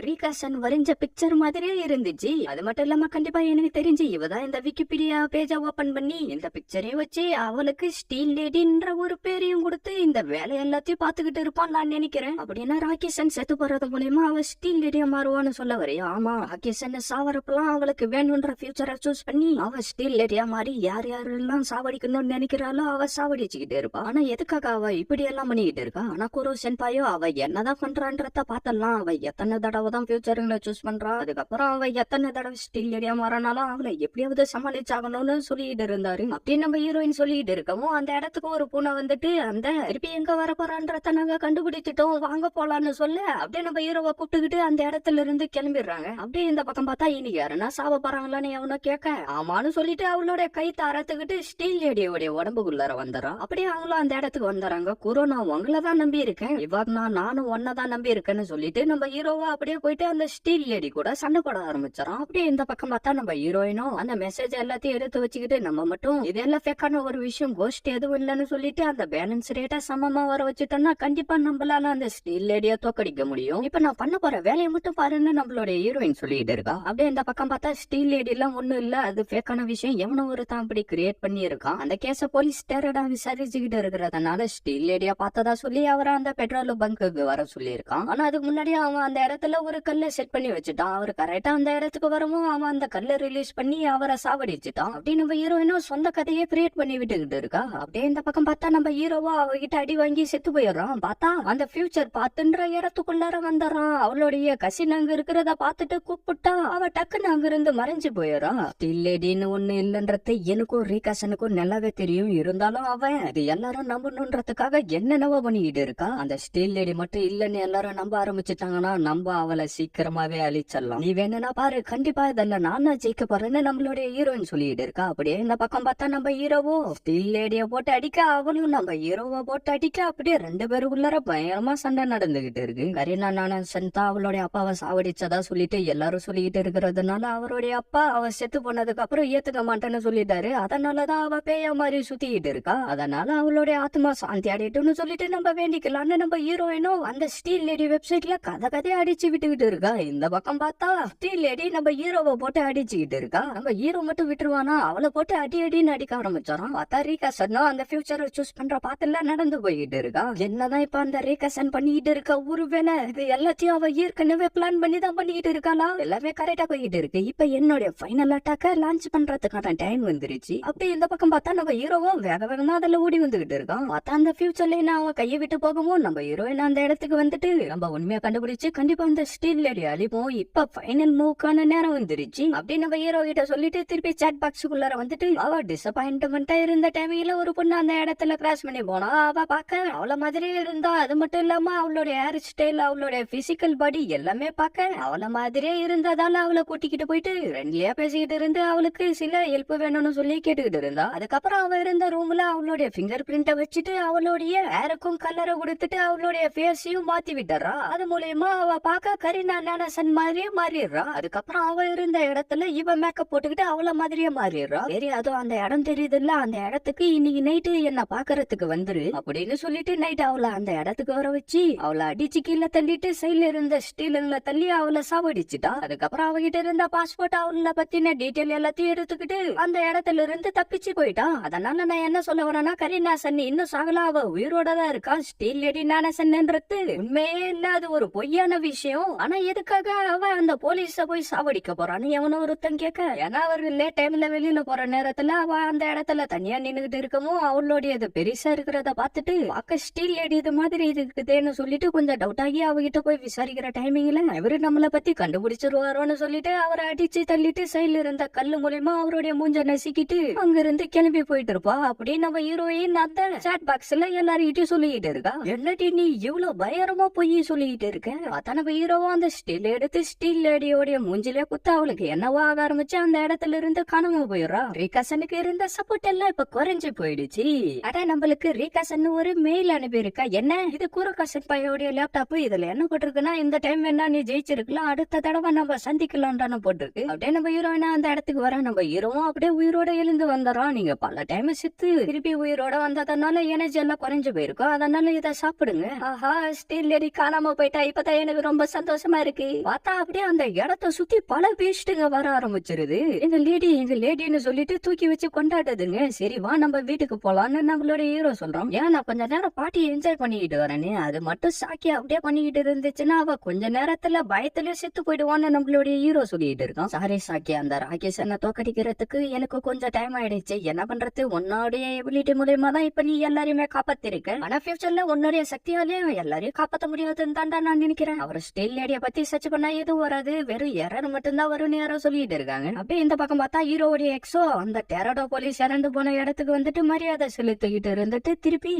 ரீகாசன் வரைஞ்ச பிக்சர் மாதிரியே இருந்துச்சு. அது மட்டும் இல்லாம கண்டிப்பா எனக்கு தெரிஞ்சு இவதான் இந்த விக்கிபீடியா பேஜ ஓபன் பண்ணி இந்த பிக்சரையும் வச்சு அவளுக்கு ஸ்டீல் லேடின்ற ஒரு பேரையும் கொடுத்து இந்த வேலை எல்லாத்தையும் பாத்துக்கிட்டு இருப்பான் நான் நினைக்கிறேன். அப்படின்னா ராகேஷன் செத்து போறது மூலமா அவ ஸ்டீல் லேடியா மாறுவான்னு சொல்ல வரையா? ஆமா, ராகேஷன் சாவரப்பெல்லாம் அவளுக்கு வேணும்ன்ற ஃபியூச்சரை சூஸ் பண்ணி அவ ஸ்டீல் லேடியா மாறி யார் யாரெல்லாம் சாவடிக்கணும்னு நினைக்கிறாளோ அவ சாவடிச்சுக்கிட்டே இருப்பா. ஆனா எதுக்காக அவ இப்படி எல்லாம் பண்ணிக்கிட்டு இருக்கா? ஆனா குரு சென்பாயோ அவ என்னதான் பண்றான்றத பார்த்தலாம். அவ எத்தனை தடவை தான் ஃபியூச்சருங்களை சூஸ் பண்றா, அதுக்கப்புறம் அவ எத்தனை தடவை ஸ்டீல் லேடியா மாறினாலும் அவளை எப்படியாவது சமாளிச்சாகணும்னு சொல்லிட்டு இருந்தாரு. அப்படின்னு நம்ம ஹீரோயின் சொல்லிட்டு இருக்கவும் அந்த இடத்துக்கு ஒரு பூனை அந்த திருப்பி எங்க வர போறான்றத நாங்க கண்டுபிடிச்சிட்டோம், வாங்க போலான்னு சொல்ல அப்படியே நம்ம ஹீரோவை கூப்பிட்டுக்கிட்டு அந்த இடத்துல இருந்து கிளம்பிடுறாங்க. அப்படியே இந்த பக்கம் பார்த்தா இன்னைக்கு யாருன்னா சாவ போறாங்களான்னு எவனோ கேட்க ஆமான்னு சொல்லிட்டு அவளோட கைத்த அறத்துக்கிட்டு ஸ்டீல் லேடியோடைய உடம்புக்குள்ளார வந்துடுறான். அப்படியே அவங்களும் அந்த இடத்துக்கு வந்துறாங்க. குரு நான் உங்களை தான் நம்பி இருக்கேன், இவாக்னா நானும் ஒன்னதான் நம்பி இருக்கேன்னு சொல்லிட்டு நம்ம ஹீரோவா அப்படியே போயிட்டு அந்த ஸ்டீல் லேடி கூட சண்டை போட ஆரம்பிச்சிடறோம். அப்படியே இந்த பக்கம் பார்த்தா நம்ம ஹீரோயினும் அந்த மெசேஜ் எல்லாத்தையும் எடுத்து வச்சுக்கிட்டு நம்ம மட்டும் இதெல்லாம் ஃபேக்கான ஒரு விஷயம், கோஸ்ட் எதுவும் இல்லைன்னு சொல்லிட்டு அந்த பேலன்ஸ் ரேட்டா சமமா வர வச்சுட்டோம்னா கண்டிப்பா நம்மளால அந்த ஸ்டீல் லேடியா தோக்கடிக்க முடியும். இப்ப நான் பண்ண போற வேலையை மட்டும் பாருன்னு நம்மளோட ஹீரோயின் சொல்லிட்டு இருக்கா. அப்படியே இந்த பக்கம் பார்த்தா ஸ்டீல் லேடி எல்லாம் ஒண்ணும் இல்ல, அது ஃபேக்கான விஷயம், எவனோ ஒரு தான் அப்படி கிரியேட் பண்ணி இருக்கான். அந்த கேஸ போலீஸ் டேரடா விசாரிச்சுக்கிட்டு இருக்கிறதுனால ஸ்டீல் லேடியா பார்த்ததா சொல்லி அவரை அந்த பெட்ரோல் பங்குக்கு வர சொல்லி இருக்கான். ஆனா அதுக்கு முன்னாடி அவன் அந்த இடத்துல ஒரு கல்லை செட் பண்ணி வச்சுட்டான். அவர் கரெக்டா அந்த இடத்துக்கு வரவும் அவன் அந்த கல்லை ரிலீஸ் பண்ணி அவரை சாவடிச்சுட்டான். அப்படின்னு நம்ம ஹீரோயினும் சொந்த கதையை கிரியேட் பண்ணி விட்டுக்கிட்டு இருக்கா. அப்படியே இந்த பக்கம் பார்த்தா நம்ம ஹீரோவா அவகிட்ட அடி வாங்கி செத்து போயிடுறான். பார்த்தா அந்த ஃபியூச்சர் பாத்துன்ற இடத்துக்குள்ளார வந்துடுறான். அவளுடைய கசின் அங்க இருக்கிறத பாத்துட்டு கூப்பிட்டா அவ டக்குன்னு அங்க இருந்து மறைஞ்சு போயிடுறான். ஸ்டீல் லேடின்னு ஒண்ணு இல்லன்றது எனக்கும் ரீகாசனுக்கும் நல்லாவே தெரியும். இருந்தாலும் அவன் இது எல்லாரும் நம்பணுன்றதுக்காக என்னென்னவோ பண்ணிக்கிட்டு இருக்கா. அந்த ஸ்டீல் லேடி மட்டும் இல்லன்னு எல்லாரும் நம்ப ஆரம்பிச்சுட்டாங்கன்னா நம்ம அவளை சீக்கிரமாவே அழிச்சிடலாம். நீ வேணும்னா பாரு, கண்டிப்பா இதெல்லாம் நான் ஜெயிக்க போறேன்னு நம்மளுடைய ஹீரோயின் சொல்லிட்டு இருக்கா. அப்படியே இந்த பக்கம் பார்த்தா நம்ம ஹீரோவோ ஸ்டீல் லேடிய போட்டு அடிக்க, அவளும் நம்ம ஹீரோவை போட்டு அடிக்க, அப்படியே 2 பேருக்குள்ளார பயங்கரமா சண்டை நடந்துகிட்டு இருக்கு. கரீனா நானசன் தான் அவளுடைய அப்பாவை சாவடிச்சதா சொல்லிட்டு எல்லாரும் சொல்லிக்கிட்டு இருக்கிறதுனால அவருடைய அப்பா அவ செத்து போனதுக்கு அப்புறம் ஏத்துக்க மாட்டேன்னு சொல்லிட்டாரு. அதனாலதான் அவ பேய மாதிரி சுத்திக்கிட்டு இருக்கா. அதனால அவளுடைய ஆத்மா சாந்தி அடையட்டும்னு சொல்லிட்டு நம்ம வேண்டிக்கலாம்னு நம்ம ஹீரோயினும் அந்த ஸ்டீல் லேடி வெப்சைட்ல கதையை அடிச்சு விட்டுக்கிட்டு இருக்கா. இந்த பக்கம் பார்த்தா ஸ்டீல் லேடி நம்ம ஹீரோவை போட்டு அடிச்சுக்கிட்டு இருக்கா. நம்ம ஹீரோ மட்டும் விட்டுருவானா, அவளை போட்டு அடி அடின்னு அடிக்க ஆரம்பிச்சாராம். பார்த்தா ரீகாசன் அந்த ஃபியூச்சரை சூஸ் பண்ற பாத்துல நடந்து போயிட்டு இருக்கா. என்னதான் இப்ப அந்த ரீகாசன் பண்ணிட்டு இருக்க ஒருவேளை இது எல்லாத்தையும் அவ ஏற்கனவே பிளான் பண்ணி தான் பண்ணிட்டு இருக்காளா? எல்லாமே கரெக்டா போயிட்டு இருக்கு. இப்ப என்னுடைய ஃபைனல் அட்டாக்க லான்ச் பண்றதுக்கான டைம் வந்துருச்சு. அப்படி இந்த பக்கம் பார்த்தா நம்ம ஹீரோவும் வேக வேகமா அதுல ஓடி வந்துகிட்டு இருக்கான். பார்த்தா அந்த ஃபியூச்சர்ல அவன் கையை விட்டு போகவும் நம்ம ஹீரோயின் சொன்ன அந்த இடத்துக்கு வந்துட்டு நம்ம உண்மையா கண்டுபிடிச்சு கண்டிப்பா அந்த ஸ்டீல் லேடி அழிப்போம். இப்ப ஃபைனல் மூவ்க்கான நேரம் வந்துருச்சு அப்படின்னு நம்ம ஹீரோ கிட்ட சொல்லிட்டு திருப்பி சாட் பாக்ஸுக்குள்ளார வந்துட்டு அவ டிசப்பாயின்ட்மெண்டா இருந்த டைமிங்ல ஒரு பொண்ணு அந்த இடத்துல கிராஸ் பண்ணி போனா அவ பாக்க அவள மாதிரியே இருந்தா. அது மட்டும் இல்லாம அவளுடைய ஹேர் ஸ்டைல், அவளுடைய பிசிக்கல் பாடி எல்லாமே பாக்க அவள மாதிரியே இருந்ததால அவளை கூட்டிக்கிட்டு போயிட்டு ஃப்ரெண்ட்லியா பேசிக்கிட்டு இருந்து அவளுக்கு சில ஹெல்ப் வேணும்னு சொல்லி கேட்டுக்கிட்டு இருந்தா. அதுக்கப்புறம் அவ இருந்த ரூம்ல அவளுடைய பிங்கர் பிரிண்ட வச்சுட்டு அவளுடைய ஹேருக்கும் கலரை கொடுத்துட்டு அவளுடைய ஃபேஸையும் மாத்தி விட்டுறா. அது மூலயமா அவ பாக்க கரீனா நானசன் மாதிரியே மாறிடுறா. அதுக்கப்புறம் அவ இருந்த இடத்துல இவ மேக்கப் போட்டுக்கிட்டு அவள மாதிரியே மாறிடுறா. சரி, அதுவும் அந்த இடம் தெரியுதுல்ல, அந்த இடத்துக்கு இன்னைக்கு நைட்டு என்ன பாக்குறதுக்கு வந்துரு அப்படின்னு சொல்லிட்டு நைட் அவளை அந்த இடத்துக்கு வர வச்சு அவளை அடிச்சு கீழே தள்ளிட்டு சைட்ல இருந்த ஸ்டீல்ல தள்ளி அவளை சாவடிச்சுட்டா. அதுக்கப்புறம் அவகிட்ட இருந்த பாஸ்போர்ட் அவளை பத்தின டீட்டெயில் எல்லாத்தையும் எடுத்துக்கிட்டு அந்த இடத்துல இருந்து தப்பிச்சு போயிட்டான். அதனால நான் என்ன சொல்ல வரேன்னா, கரீனா சன் இன்னும் சாகல, அவ உயிரோட தான் இருக்கா. ஸ்டீல் லேடி நானசன்ன்றது உண்மையே இல்ல, அது ஒரு பொய்யான விஷயம். ஆனா எதுக்காக அவ அந்த போலீஸ போய் சாவடிக்க போறான்னு எவனோ ஒருத்தன் கேட்க, ஏன்னா அவர் லேட் டைம்ல வெளியில போற நேரத்துல அவ அந்த இடத்துல தனியா நின்னுகிட்டு இருக்கவும் அவளுடைய பெருசா இருக்கிறத பாத்துட்டு பார்க்க ஸ்டீல் லேடி இது மாதிரி இருக்குதேன்னு சொல்லிட்டு கொஞ்சம் டவுட் ஆகி அவகிட்ட போய் விசாரிக்கிற டைமிங்ல இவரு நம்மள பத்தி கண்டுபிடிச்சிருவாரோன்னு சொல்லிட்டு அவரை அடிச்சு தள்ளிட்டு சைட்ல இருந்த கல்லு மூலமா அவருடைய மூஞ்ச நசுக்கிட்டு அங்க இருந்து கிளம்பி போயிட்டு இருப்பா. அப்படி நம்ம ஹீரோயின் அந்த சாட் பாக்ஸ்ல எல்லார்கிட்டயும் சொல்லிக்கிட்டு இருக்கா, என்னடி நீ இவ்வளவு பயங்கரமா போய் சொல்லிக்கிட்டு இருக்க. அதான் நம்ம ஹீரோவா அந்த ஸ்டீல் எடுத்து ஸ்டீல் லேடியோடைய மூஞ்சிலே குத்த அவளுக்கு என்னவா ஆக ஆரம்பிச்சு அந்த இடத்துல இருந்து காணாம போயிடுறா. ரீகாசனுக்கு இருந்த சப்போர்ட் எல்லாம் இப்ப குறைஞ்சு போயிடுச்சு. அட நம்மளுக்கு ரீகாசன் ஒரு மெயில் அனுப்பியிருக்கா, என்ன இது குரகாசன் பையோடைய லேப்டாப், இதுல என்ன போட்டிருக்குன்னா இந்த டைம் என்ன நீ ஜெயிச்சிருக்கலாம், அடுத்த தடவை நம்ம சந்திக்கலாம்னு போட்டிருக்கு. அப்படியே நம்ம ஹீரோயினா அந்த இடத்துக்கு வர நம்ம ஹீரோவும் அப்படியே உயிரோட எழுந்து வந்துடுறோம். நீங்க பல டைம் சித்து திருப்பி உயிரோட வந்ததுனால எனர்ஜி எல்லாம் குறைஞ்சு போயிருக்கும், அதனால இதை சாப்பிடுங்க. ஆஹா, ஸ்டீல் லேடி காணாம போயிட்டா, இப்பதான் எனக்கு ரொம்ப சந்தோஷமா இருக்கு. பார்த்தா அப்படியே அந்த இடத்த சுத்தி பல பேஸ்ட்டுங்க வர ஆரம்பிச்சிருது. எங்க லேடின்னு சொல்லிட்டு தூக்கி வச்சு கொண்டாடுதுங்க. சரி வா நம்ம வீட்டுக்கு போலான்னு நம்மளோட ஹீரோ சொல்றோம். ஏன் நான் கொஞ்ச நேரம் பாட்டி என்ஜாய் பண்ணிக்கிட்டு வரேன்னு. அது மட்டும் சாக்கி அப்படியே பண்ணிக்கிட்டு இருந்துச்சுன்னா அவ கொஞ்ச நேரத்துல பயத்துல செத்து போயிடுவான்னு நம்மளுடைய ஹீரோ சொல்லிட்டு இருக்கோம். சாரி சாக்கி, அந்த ராகேஷ் என்ன தோக்கடிக்கிறதுக்கு எனக்கு கொஞ்சம் டைம் ஆயிடுச்சு. என்ன பண்றது, உன்னோடைய எபிலிட்டி மூலமா தான் இப்ப நீ எல்லாரையுமே காப்பாத்திருக்க. ஆனா ஃபியூச்சர்ல உன்னுடைய சக்தியாலேயும் எல்லாரையும் காப்பாத்த முடியாதுன்னு தாண்டா நான் நினைக்கிறேன். அவர் ஸ்டீல் லேடிய பத்தி சர்ச் பண்ணா எதுவும் வராது, வெறும் எரர் மட்டும்தான் வரும்னு யாரோ சொல்லிட்டு இருக்காங்க. அப்படியே இந்த பக்கம் பார்த்தா ஹீரோடைய எக்ஸோ அந்த டெரடோ போலீஸ் இறந்து போன இடத்துக்கு வந்துட்டு மரியாதை செலுத்திக்கிட்டு இருந்துட்டு திருப்பி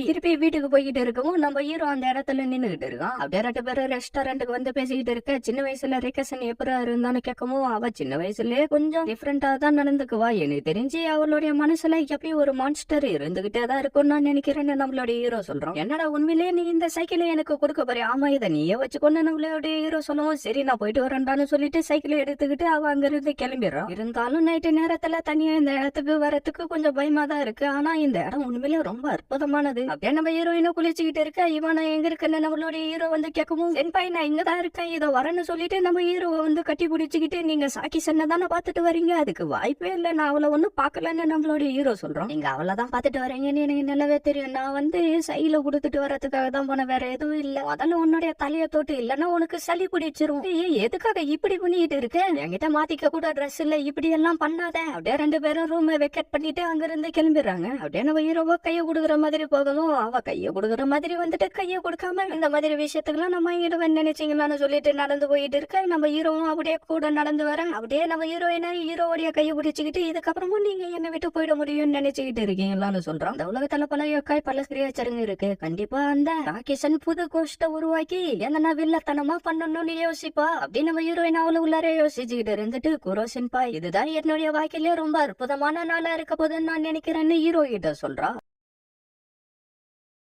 வீட்டுக்கு போய்கிட்டு இருக்கவும் நம்ம ஹீரோ அந்த இடத்துல நின்னுகிட்டு இருக்கான். அப்படியே 2 பேரும் ரெஸ்டாரண்ட்டுக்கு வந்து பேசிக்கிட்டு இருக்க. சின்ன வயசுல ரீகசன் எப்படி இருந்தான்னு கேட்கவும் அவ சின்ன வயசுலயே கொஞ்சம் டிஃபரெண்டா தான் நடந்துக்குவா. எனக்கு தெரிஞ்சு அவளுடைய மனசுல எப்பயும் ஒரு மான்ஸ்டர் இருந்துகிட்டே தான் இருக்கும்னு நான் நினைக்கிறேன்னு நம்மளுடைய ஹீரோ சொல்றோம். என்னடா உண்மையிலேயே நீ இந்த சைக்கிளை எனக்கு கொடுக்க போறியா? ஆமா, இதை நீயே வச்சுக்கொண்டு நம்மளுடைய ஹீரோ சொல்லவும் சரி நான் போயிட்டு வரேன்டான்னு சொல்லிட்டு சைக்கிளை எடுத்துக்கிட்டு அவ அங்க இருந்து கிளம்பிடுறான். இருந்தாலும் நைட்டு நேரத்துல தனியா இந்த இடத்துக்கு வரத்துக்கு கொஞ்சம் பயமா தான் இருக்கு. ஆனா இந்த இடம் உண்மையிலேயே ரொம்ப அற்புதமானது. அப்படியே நம்ம ஹீரோயினை குளிச்சுக்கிட்டு இருக்க. இவன் எங்க இருக்குன்னு நம்மளுடைய ஹீரோ வந்து கேட்கவும், சென்பாய் நான் இங்கதான் இருக்கேன், இதோ வரேன்னு சொல்லிட்டு நம்ம ஹீரோவை வந்து கட்டி பிடிச்சுக்கிட்டு, நீங்க சாக்கி சென்னதானே பாத்துட்டு வரீங்க, அதுக்கு வாய்ப்பே இல்ல, நான் அவளை ஒண்ணும் பாக்கலன்னு நம்மளுடைய ஹீரோ சொல்றோம். நீங்க அவளதான் பாத்துட்டு வரீங்கன்னு எனக்கு நல்லாவே தெரியும். நான் வந்து சைல கொடுத்துட்டு வரதுக்காக தான் போன, வேற எதுவும் இல்ல. முதல்ல உன்னுடைய தலைய தொட்டு, இல்லன்னா உனக்கு சளி பிடிச்சிரும். எதுக்காக இப்படி பண்ணிட்டு இருக்க? என்கிட்ட மாத்திக்க கூட ட்ரெஸ் இல்ல, இப்படி எல்லாம் பண்ணாத. அப்படியே 2 பேரும் ரூம் வெக்கேட் பண்ணிட்டு அங்க இருந்து கிளம்பிடுறாங்க. அப்படியே நம்ம ஹீரோவா கைய கொடுக்குற மாதிரி போகவும் அவ கைய கொடுக்குற மாதிரி வந்துட்டு கைய கொடுக்காம இந்த மாதிரி விஷயத்துக்குலாம் நம்ம ஹீரோயின் நினைச்சீங்களான்னு சொல்லிட்டு நடந்து போயிட்டு இருக்க. நம்ம ஹீரோவும் அப்படியே கூட நடந்து வர. அப்படியே நம்ம ஹீரோயினா ஹீரோடைய கையை பிடிச்சுக்கிட்டு, இதுக்கப்புறமும் நீங்க என்ன விட்டு போயிட முடியும்னு நினைச்சுக்கிட்டு இருக்கீங்களான்னு சொல்றோம். இந்த உலகத்துல பல யோக்காய் பல கிரியாச்சருங்க இருக்கு. கண்டிப்பா அந்த ராகேஷன் புது கோஷ்ட உருவாக்கி என்ன வில்லத்தனமா பண்ணணும்னு யோசிப்பா. அப்படி நம்ம ஹீரோயின் அவளை உள்ளாரே யோசிச்சுக்கிட்டு இருந்துட்டு, குரோசன் பாய் இதுதான் என்னுடைய வாழ்க்கையிலே ரொம்ப அற்புதமான நாளா இருக்க போதுன்னு நான் நினைக்கிறேன்னு ஹீரோ கிட்ட சொல்றா.